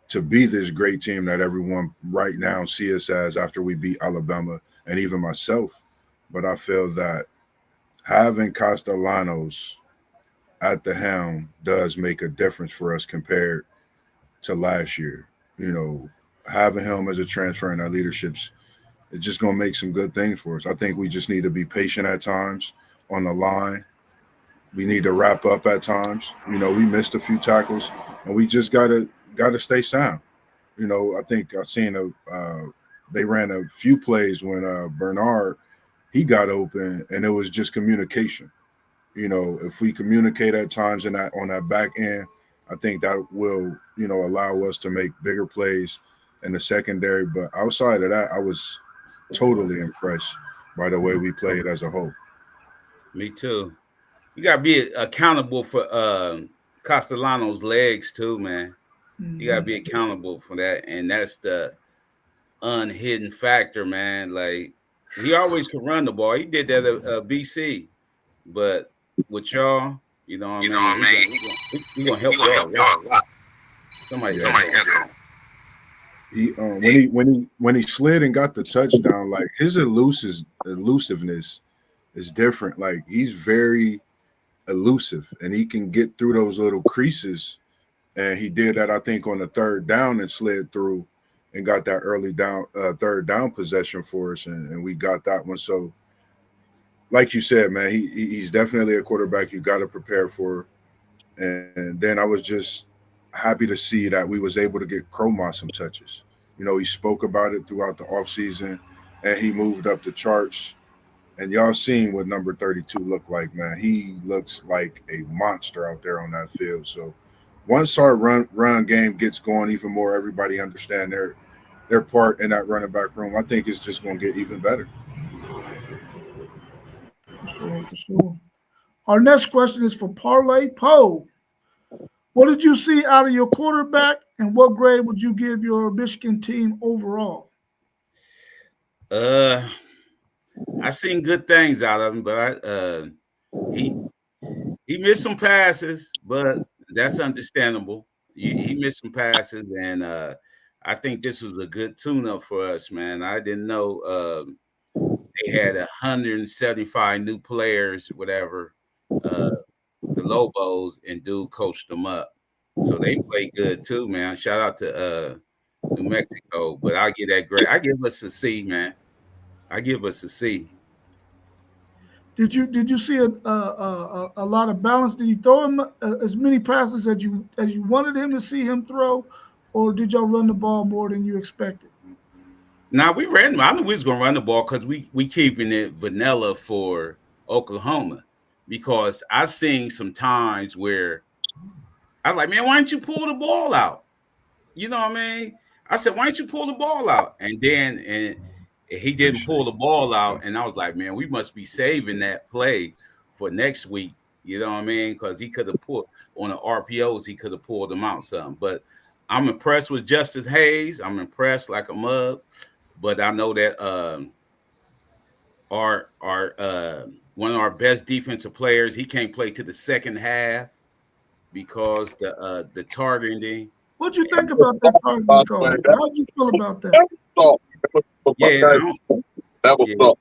to be this great team that everyone right now see us as after we beat Alabama and even myself. But I feel that having Castellanos at the helm does make a difference for us compared to last year. Having him as a transfer in our leadership's it's just going to make some good things for us. I think we just need to be patient at times on the line. We need to wrap up at times. We missed a few tackles, and we just got to stay sound. I think I seen they ran a few plays when Bernard he got open, and it was just communication. If we communicate at times on that back end, I think that will allow us to make bigger plays in the secondary. But outside of that, I was totally impressed by the way we played as a whole. Me too. You got to be accountable for Castellanos' legs too, man. You got to be accountable for that, and that's the unhidden factor, man. Like he always could run the ball. He did that at BC, but with y'all, what I mean? He gonna help y'all. Somebody help y'all. When he slid and got the touchdown, like his elusiveness is different. Like he's very elusive and he can get through those little creases. And he did that, I think, on the third down and slid through and got that early down third down possession for us, and we got that one. So, like you said, man, he's definitely a quarterback you got to prepare for. And then I was just happy to see that we was able to get Cromar some touches. He spoke about it throughout the offseason, and he moved up the charts. And y'all seen what number 32 looked like, man. He looks like a monster out there on that field. So once our run game gets going even more, everybody understand their part in that running back room. I think it's just going to get even better. For sure. Our next question is for Parlay Poe. What did you see out of your quarterback, and what grade would you give your Michigan team overall? I seen good things out of him, but he missed some passes, but that's understandable. He missed some passes, and I think this was a good tune-up for us, man. I didn't know they had 175 new players, whatever, the Lobos, and dude coached them up. So they play good too, man. Shout out to New Mexico. But I give that grade. I give us a C, man. I give us a C. Did you see a lot of balance? Did he throw him as many passes as you wanted him to see him throw, or did y'all run the ball more than you expected? Now we ran. I knew we was gonna run the ball because we keeping it vanilla for Oklahoma, because I seen some times where I was like, man, why don't you pull the ball out? You know what I mean? I said, why don't you pull the ball out? And he didn't pull the ball out, and I was like, man, we must be saving that play for next week. You know what I mean? Because he could have pulled on the RPOs, he could have pulled them out some. But I'm impressed with Justice Hayes. I'm impressed like a mug. But I know that our one of our best defensive players, he can't play to the second half because the targeting. What'd you think about that targeting call? How'd you feel about that? Yeah, That was tough.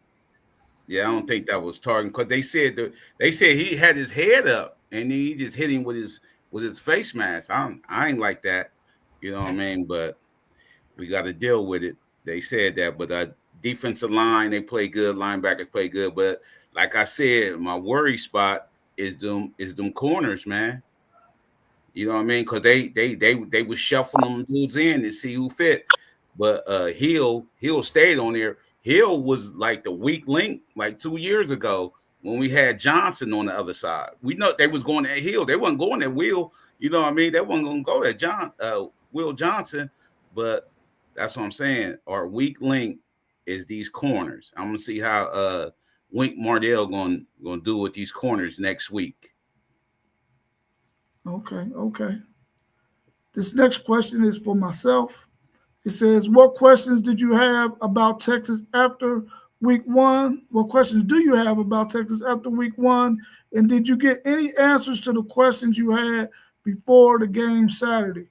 Yeah, I don't think that was targeting, because they said he had his head up and he just hit him with his face mask. I ain't like that, you know what I mean? But we got to deal with it. They said that, but defensive line, they play good. Linebackers play good, but like I said, my worry spot is them corners, man. You know what I mean? Because they was shuffling them dudes in to see who fit. But Hill stayed on there. Hill was like the weak link like 2 years ago when we had Johnson on the other side. We know they was going at Hill. They wasn't going at Will. You know what I mean? They wasn't going to go at Will Johnson. But that's what I'm saying. Our weak link is these corners. I'm going to see how Wink Martindale going to do with these corners next week. Okay. This next question is for myself. It says, what questions did you have about Texas after week 1? What questions do you have about Texas after week 1? And did you get any answers to the questions you had before the game Saturday?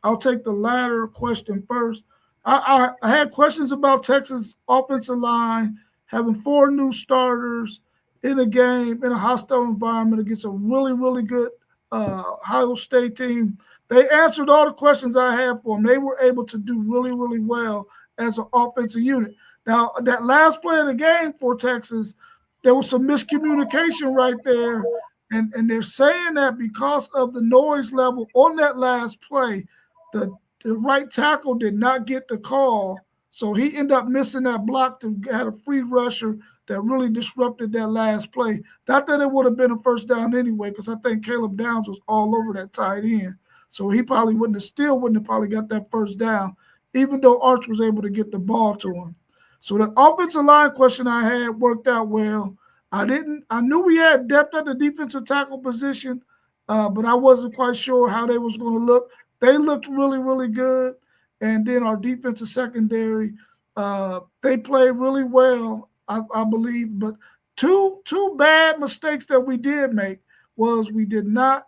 I'll take the latter question first. I had questions about Texas offensive line, having 4 new starters in a game, in a hostile environment against a really, really good Ohio State team. They answered all the questions I had for them. They were able to do really, really well as an offensive unit. Now, that last play of the game for Texas, there was some miscommunication right there. And they're saying that because of the noise level on that last play, the right tackle did not get the call. So he ended up missing that block to have a free rusher that really disrupted that last play. Not that it would have been a first down anyway, because I think Caleb Downs was all over that tight end. So he probably wouldn't have probably got that first down, even though Arch was able to get the ball to him. So the offensive line question I had worked out well. I knew we had depth at the defensive tackle position, but I wasn't quite sure how they was going to look. They looked really, really good. And then our defensive secondary, they played really well, I believe. But two bad mistakes that we did make was we did not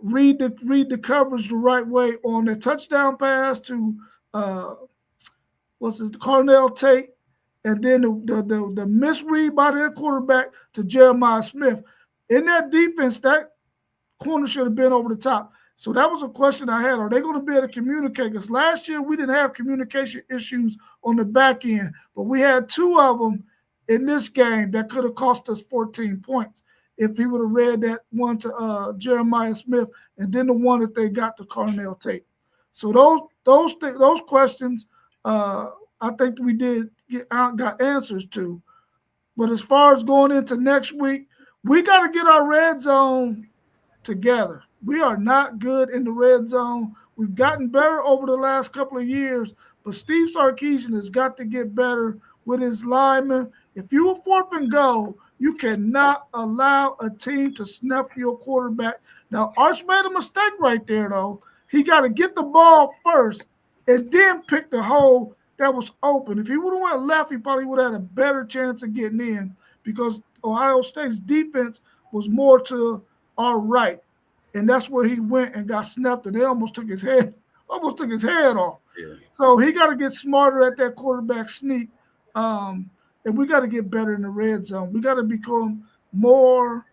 read the coverage the right way on the touchdown pass to Carnell Tate, and then the misread by their quarterback to Jeremiah Smith. In that defense, that corner should have been over the top. So that was a question I had. Are they going to be able to communicate? Because last year we didn't have communication issues on the back end, but we had 2 of them in this game that could have cost us 14 points if he would have read that one to Jeremiah Smith and then the one that they got to Carnell Tate. So those questions, I think we got answers to. But as far as going into next week, we got to get our red zone together. We are not good in the red zone. We've gotten better over the last couple of years, but Steve Sarkisian has got to get better with his linemen. If you are 4th and goal, you cannot allow a team to snuff your quarterback. Now, Arch made a mistake right there, though. He got to get the ball first and then pick the hole that was open. If he would have went left, he probably would have had a better chance of getting in, because Ohio State's defense was more to our right. And that's where he went and got snuffed, and they almost took his head off. Yeah. So he got to get smarter at that quarterback sneak. And we got to get better in the red zone. We got to become more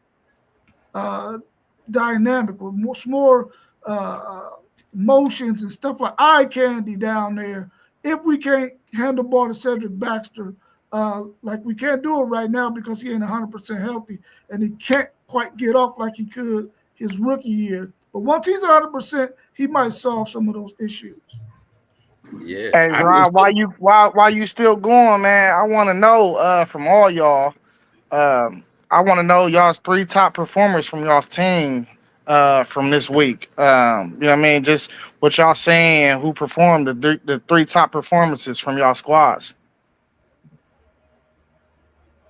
dynamic with more motions and stuff like eye candy down there. If we can't hand the ball to Cedric Baxter, like we can't do it right now because he ain't 100% healthy and he can't quite get off like he could his rookie year. But once he's 100%, he might solve some of those issues. Yeah. Hey Ron, why you still going, man? I want to know from all y'all. I want to know y'all's 3 top performers from y'all's team from this week. You know what I mean? Just what y'all saying, who performed the 3 top performances from y'all squads.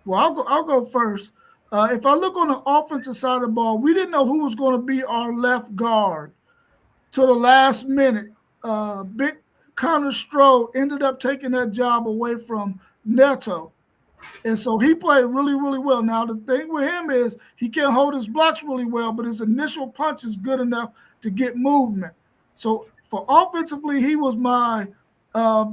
Well, I'll go first. If I look on the offensive side of the ball, we didn't know who was going to be our left guard till the last minute. Big Connor Stroh ended up taking that job away from Neto. And so he played really, really well. Now, the thing with him is he can't hold his blocks really well, but his initial punch is good enough to get movement. So for offensively, he was my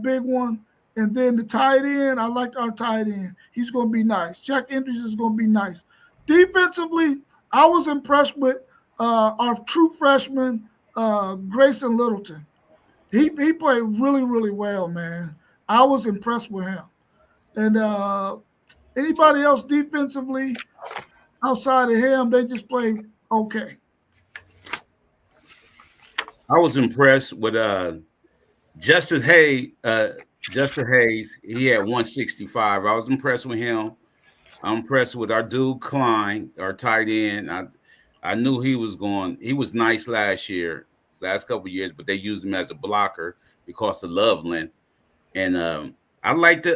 big one. And then the tight end, I liked our tight end. He's going to be nice. Jack Andrews is going to be nice. Defensively, I was impressed with our true freshman, Grayson Littleton. He played really, really well, man. I was impressed with him. And anybody else defensively outside of him, they just played okay. I was impressed with Justin Hayes. He had 165. I was impressed with him. I'm impressed with our dude Klein, our tight end. I knew he was nice last couple of years, but they used him as a blocker because of Loveland. And I like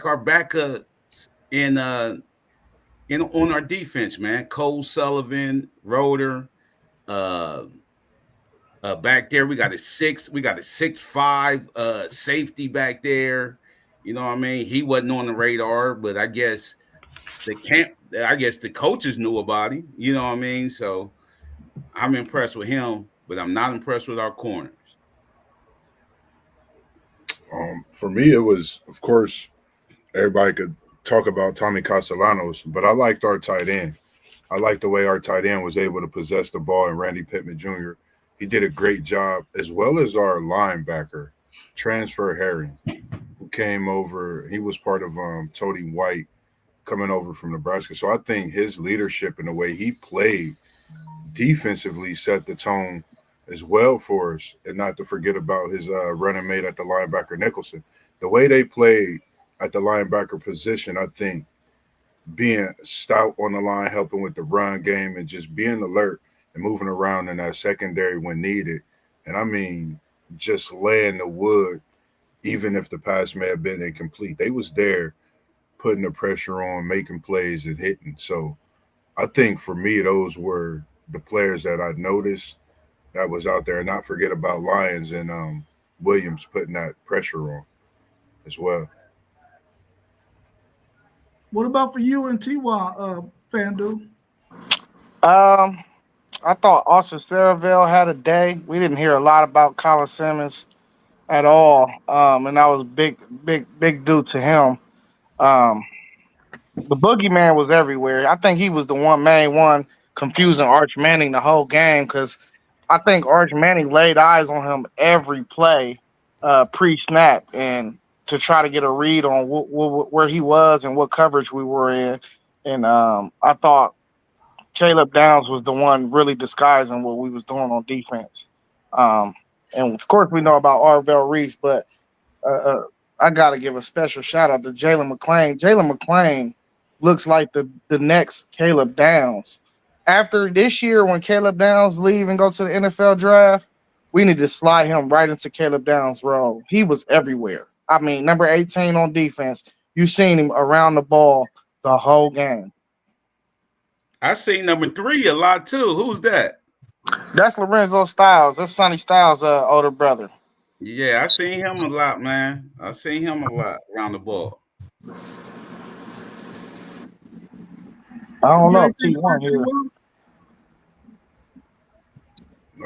our backup on our defense, man. Cole Sullivan, Roeder, back there we got a 6'5" safety back there. You know what I mean? He wasn't on the radar, but I guess the coaches knew about him. You know what I mean? So I'm impressed with him, but I'm not impressed with our corners. For me, it was, of course, everybody could talk about Tommy Castellanos, but I liked our tight end. I liked the way our tight end was able to possess the ball, and Randy Pittman Jr. He did a great job, as well as our linebacker, Transfer Herring, who came over. He was part of Tony White coming over from Nebraska. So I think his leadership and the way he played defensively set the tone as well for us, and not to forget about his running mate at the linebacker, Nicholson. The way they played at the linebacker position, I think being stout on the line, helping with the run game, and just being alert and moving around in that secondary when needed. And I mean, just laying the wood, even if the pass may have been incomplete. They was there putting the pressure on, making plays and hitting. So I think for me, those were the players that I noticed that was out there. And not forget about Lyons and Williams putting that pressure on as well. What about for you and T.Y., FanDuel? I thought Austin Seravel had a day. We didn't hear a lot about Colin Simmons at all, and that was big due to him. The boogeyman was everywhere. I think he was the main one confusing Arch Manning the whole game, because I think Arch Manning laid eyes on him every play pre-snap, and to try to get a read on where he was and what coverage we were in. And I thought Caleb Downs was the one really disguising what we was doing on defense. And of course we know about Arvell Reese, but I got to give a special shout out to Jalen McClain. Jalen McClain looks like the next Caleb Downs. After this year, when Caleb Downs leave and go to the NFL draft, we need to slide him right into Caleb Downs' role. He was everywhere. I mean, number 18 on defense. You seen him around the ball the whole game. I seen number 3 a lot too. Who's that? That's Lorenzo Styles. That's Sonny Styles' older brother. Yeah, I seen him a lot, man. I seen him a lot around the ball. I don't know. T1 here.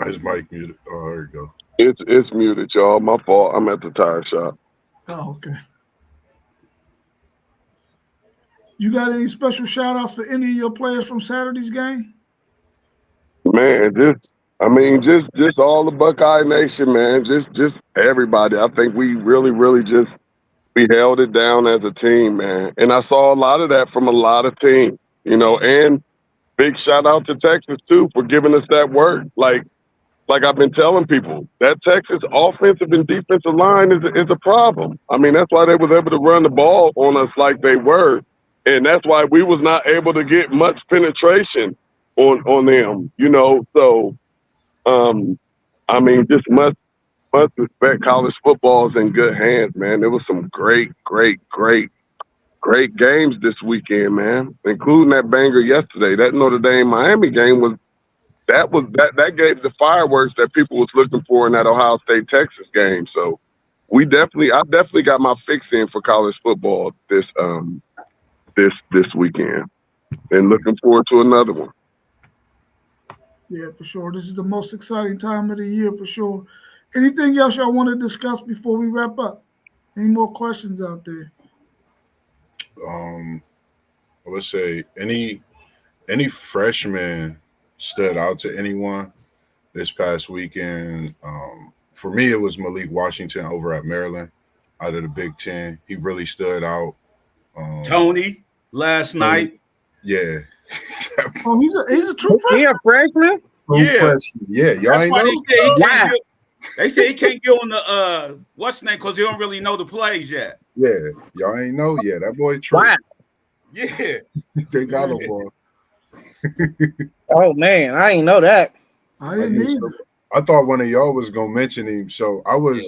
His mic muted. Oh, there you go. It's muted, y'all. My fault. I'm at the tire shop. Oh, okay. You got any special shout outs for any of your players from Saturday's game? Man, just all the Buckeye Nation, man. Just everybody. I think we really just we held it down as a team, man. And I saw a lot of that from a lot of teams, and big shout out to Texas too for giving us that work. Like I've been telling people, that Texas offensive and defensive line is a problem. I mean, that's why they was able to run the ball on us like they were. And that's why we was not able to get much penetration on them, So I mean, just much respect. College football is in good hands, man. There was some great games this weekend, man, including that banger yesterday. That Notre Dame Miami game that gave the fireworks that people was looking for in that Ohio State Texas game. So I definitely got my fix in for college football this weekend, and looking forward to another one. Yeah, for sure. This is the most exciting time of the year for sure. Anything else y'all want to discuss before we wrap up? Any more questions out there? Let's say any freshmen stood out to anyone this past weekend. For me, it was Malik Washington over at Maryland out of the Big Ten. He really stood out. Tony last night. Yeah. Oh, he's a true freshman. He a freshman? Yeah, y'all That's ain't why know? they say he can't get on the what's the name because he don't really know the plays yet. Yeah, y'all ain't know. Yeah, that boy true. Wow. Yeah. They got him, boy. Oh man, I ain't know that. I didn't either. I thought one of y'all was gonna mention him, so I was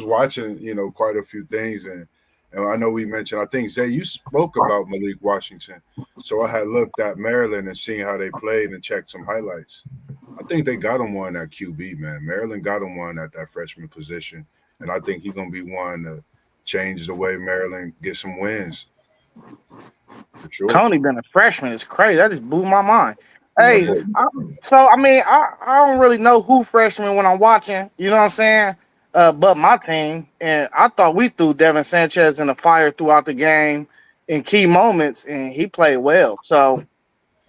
watching, quite a few things, and I know we mentioned. I think Zay, you spoke about Malik Washington, so I had looked at Maryland and seen how they played and checked some highlights. I think they got him one at QB, man. Maryland got him one at that freshman position, and I think he's gonna be one to change the way Maryland gets some wins. For sure. Tony been a freshman. It's crazy. That just blew my mind. Hey, I don't really know who freshman when I'm watching. You know what I'm saying? But my team, and I thought we threw Devin Sanchez in the fire throughout the game in key moments, and he played well. So,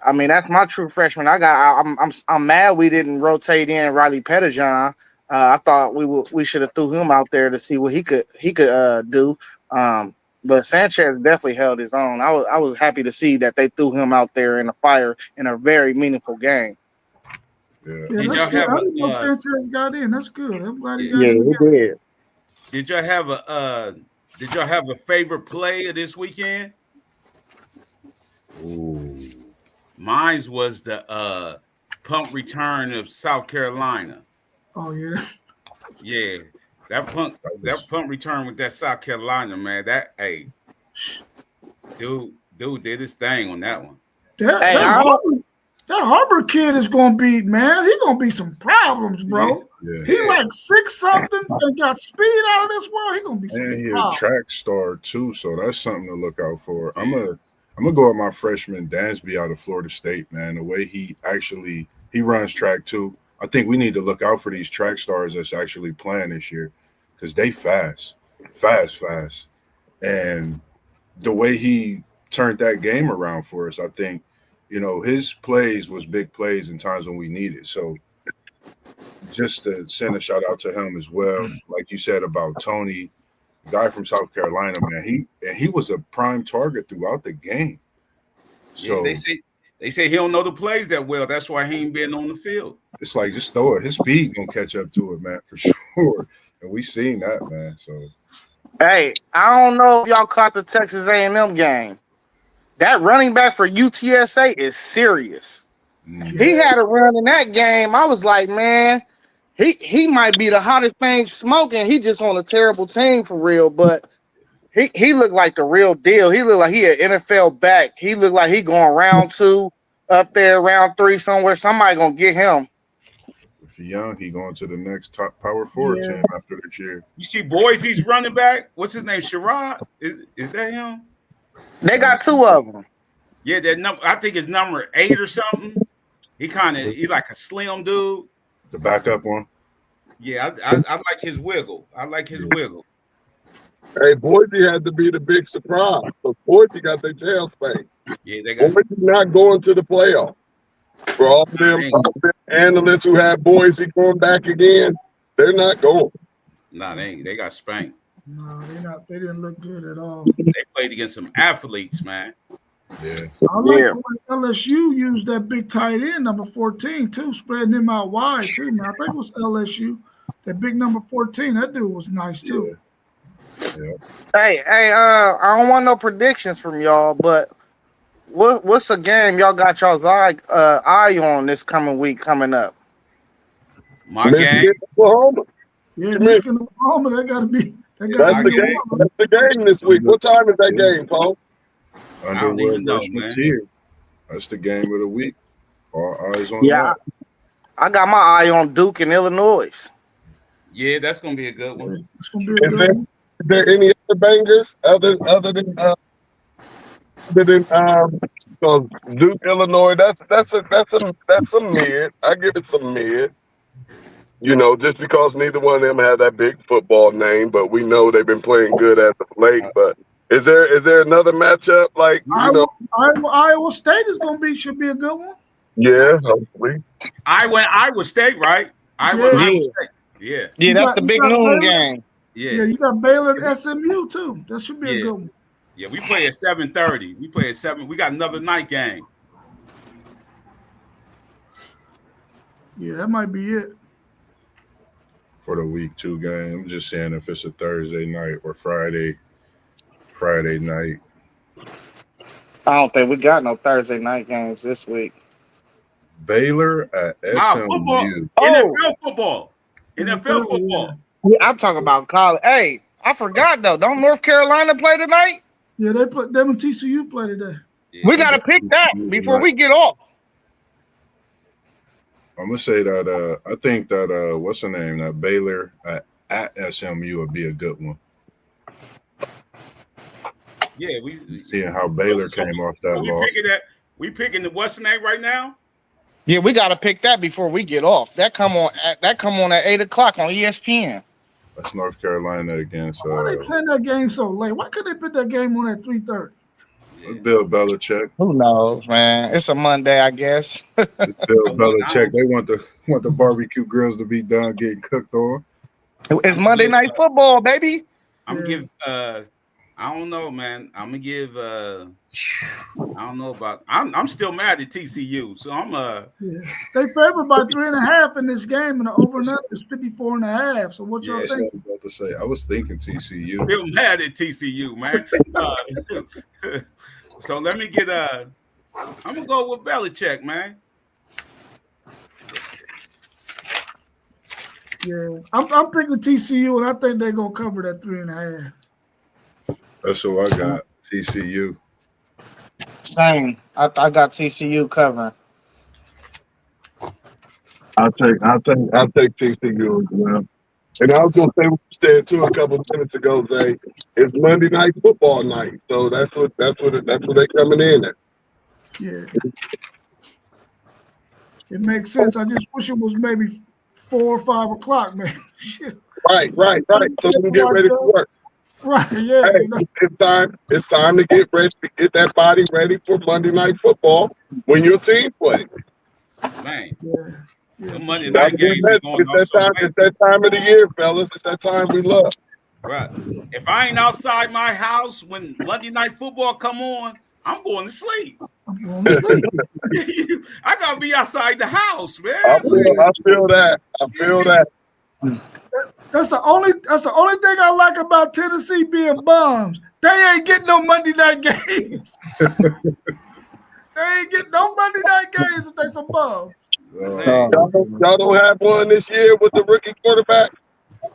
I mean, that's my true freshman. I'm mad we didn't rotate in Riley Pettijohn. I thought we should have threw him out there to see what he could do. But Sanchez definitely held his own. I was happy to see that they threw him out there in the fire in a very meaningful game. Yeah. Yeah, that's good. I didn't know Sanchez got in. That's good. I'm glad he got in. Yeah, he did. Did y'all have a favorite play of this weekend? Ooh. Mine was the punt return of South Carolina. Oh yeah. Yeah. That punt return with that South Carolina, man. Dude did his thing on that one. That Hubbard kid is gonna be, man. He's gonna be some problems, bro. Yeah. He like 6 something and got speed out of this world. He gonna be some And he's a problems. track star too, so that's something to look out for. I'm gonna go with my freshman Dansby out of Florida State, man. The way he runs track too. I think we need to look out for these track stars that's actually playing this year because they fast. And the way he turned that game around for us, I think, his plays was big plays in times when we needed. So just to send a shout out to him as well. Like you said about Tony, guy from South Carolina, man, he was a prime target throughout the game. So Yeah, they say he don't know the plays that well. That's why he ain't been on the field. it's like just throw it. His speed gonna catch up to it, man, for sure. And we seen that, man. So Hey, I don't know if y'all caught the Texas A&M game. That running back for UTSA is serious. He had a run in that game. I was like, man, he might be the hottest thing smoking. He just on a terrible team for real, but he looked like the real deal. He looked like he an NFL back. He looked like he going round 2 up there, round 3 somewhere. Somebody gonna get him. if he young, he going to the next top Power 4 team after this year. You see Boise's running back. What's his name? Sherrod? Is that him? They got 2 of them. Yeah, that number. I think it's number 8 or something. He like a slim dude. The backup one. Yeah, I like his wiggle. I like his wiggle. Hey, Boise had to be the big surprise. But Boise got their tail spanked. Yeah, they got. Boise not going to the playoff. For all them analysts who have Boise going back again, they're not going. Nah, they got spanked. No, they not. They didn't look good at all. They played against some athletes, man. Yeah. I like the way LSU used that big tight end, number 14, too, spreading him out wide, too. Man, I think it was LSU. That big number 14, that dude was nice, too. Yeah. Hey, I don't want no predictions from y'all, but what's the game y'all got y'all's eye on this coming week coming up? My Michigan, game. Oklahoma. Yeah, Michigan, Oklahoma, that got to be. That's the game. That's the game this week. What time is that game, Paul? Underwood versus Mateer. That's the game of the week. All eyes on Yeah, that. I got my eye on Duke and Illinois. Yeah, that's gonna be a good one. It's gonna be a good one. Is there any other bangers other than because Duke, Illinois? That's a mid. I give it some mid. You know, just because neither one of them have that big football name, but we know they've been playing good as of late. But is there another matchup like Iowa State is gonna should be a good one. Yeah, hopefully. Iowa State, right? Iowa State. Yeah. Yeah, that's the big noon game. Yeah. Yeah, you got Baylor and SMU too. That should be a good one. Yeah, we play at 7:30. We play at 7. We got another night game. Yeah, that might be it. For the week 2 game. I'm just saying if it's a Thursday night or Friday night. I don't think we got no Thursday night games this week. Baylor at SMU. Football. NFL football. NFL football. Yeah, I'm talking about college. Hey, I forgot though. Don't North Carolina play tonight? Yeah, they put them and TCU play today. Yeah. We gotta pick that before we get off. I'm gonna say that I think that what's the name? That Baylor at SMU would be a good one. Yeah, Seeing how Baylor came off that loss. We picking the what's the name right now? Yeah, we gotta pick that before we get off. That come on at 8:00 on ESPN. That's North Carolina against Why are they playing that game so late? Why could they put that game on at 3:30? Bill Belichick. Who knows, man? It's a Monday, I guess. Bill Belichick. They want the barbecue grills to be done getting cooked on. It's Monday Night Football, baby. I'm gonna give I don't know, man. I'm gonna give I don't know about I'm still mad at TCU, so I'm They favored by 3.5 in this game, and the over and under is 54.5. So what y'all That's think? what I was about to say. I was thinking TCU. still mad at TCU, man. So let me get I'm gonna go with Belichick, man. Yeah, I'm picking TCU, and I think they're gonna cover that 3.5. That's who I got. TCU. Same. I got TCU covering. I'll take TCU as well. And I was gonna say what you said too a couple of minutes ago, Zay. It's Monday Night Football night, so that's what they coming in at. Yeah, it makes sense. I just wish it was maybe 4 or 5 o'clock, man. Shit. Right. So we can get ready for work. Right, yeah. Hey, it's time to get ready to get that body ready for Monday Night Football when your team plays. Man. Yeah. The Monday night game is going It's on that so time. late. It's that time of the year, fellas. It's that time we love. Right. If I ain't outside my house when Monday Night Football come on, I'm going to sleep. I'm going to sleep. I gotta be outside the house, man. I feel that. That's the only thing I like about Tennessee being bums. They ain't getting no Monday night games. They ain't getting no Monday night games if they some bums. Y'all don't have one this year with the rookie quarterback?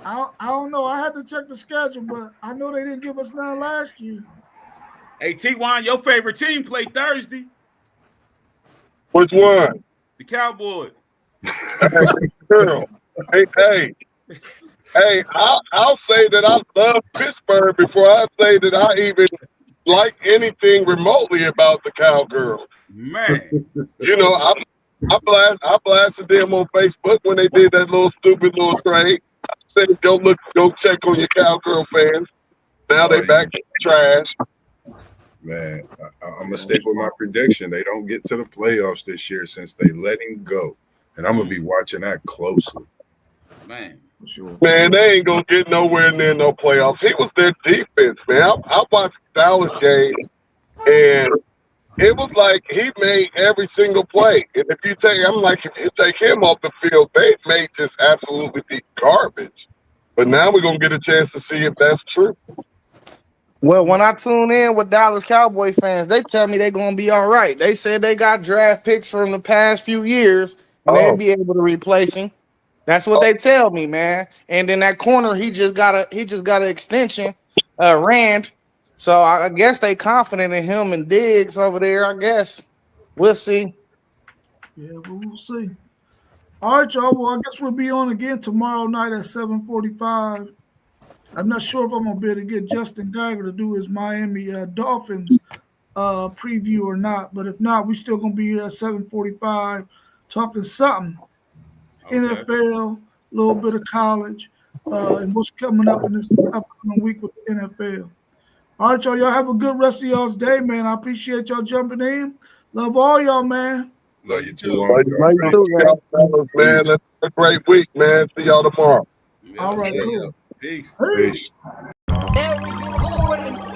I don't know. I had to check the schedule, but I know they didn't give us none last year. Hey, T1, your favorite team played Thursday. Which one? The Cowboys. Girl. Hey, I'll say that I love Pittsburgh before I say that I even like anything remotely about the Cowgirls. Man. You know, I blasted them on Facebook when they did that little stupid little trade. I said, go check on your Cowgirl fans. Now they back to trash. Man, I'm gonna stick with my prediction. They don't get to the playoffs this year since they let him go, and I'm gonna be watching that closely. Man, For sure. Man, they ain't gonna get nowhere near no playoffs. He was their defense, man. I watched Dallas game, and it was like he made every single play. And if you take him off the field, they may just absolutely be garbage. But now we're gonna get a chance to see if that's true. Well, when I tune in with Dallas Cowboy fans, they tell me they're gonna be all right. They said they got draft picks from the past few years, and they'll be able to replace him. That's what they tell me, man. And then that corner, he just got an extension, Rand. So I guess they confident in him and Diggs over there. I guess we'll see. Yeah, but we'll see. All right, y'all. Well, I guess we'll be on again tomorrow night at 7:45. I'm not sure if I'm gonna be able to get Justin Geiger to do his Miami Dolphins preview or not. But if not, we still gonna be here at 7:45 talking something. okay. NFL, a little bit of college, and what's coming up in this upcoming week with the NFL. All right, y'all. Y'all have a good rest of y'all's day, man. I appreciate y'all jumping in. Love all y'all, man. Love you too. Like you too, fellas, man. That's a great week, man. See y'all tomorrow. Yeah, All right, yeah, cool. yeah. Peace. Peace. There we go.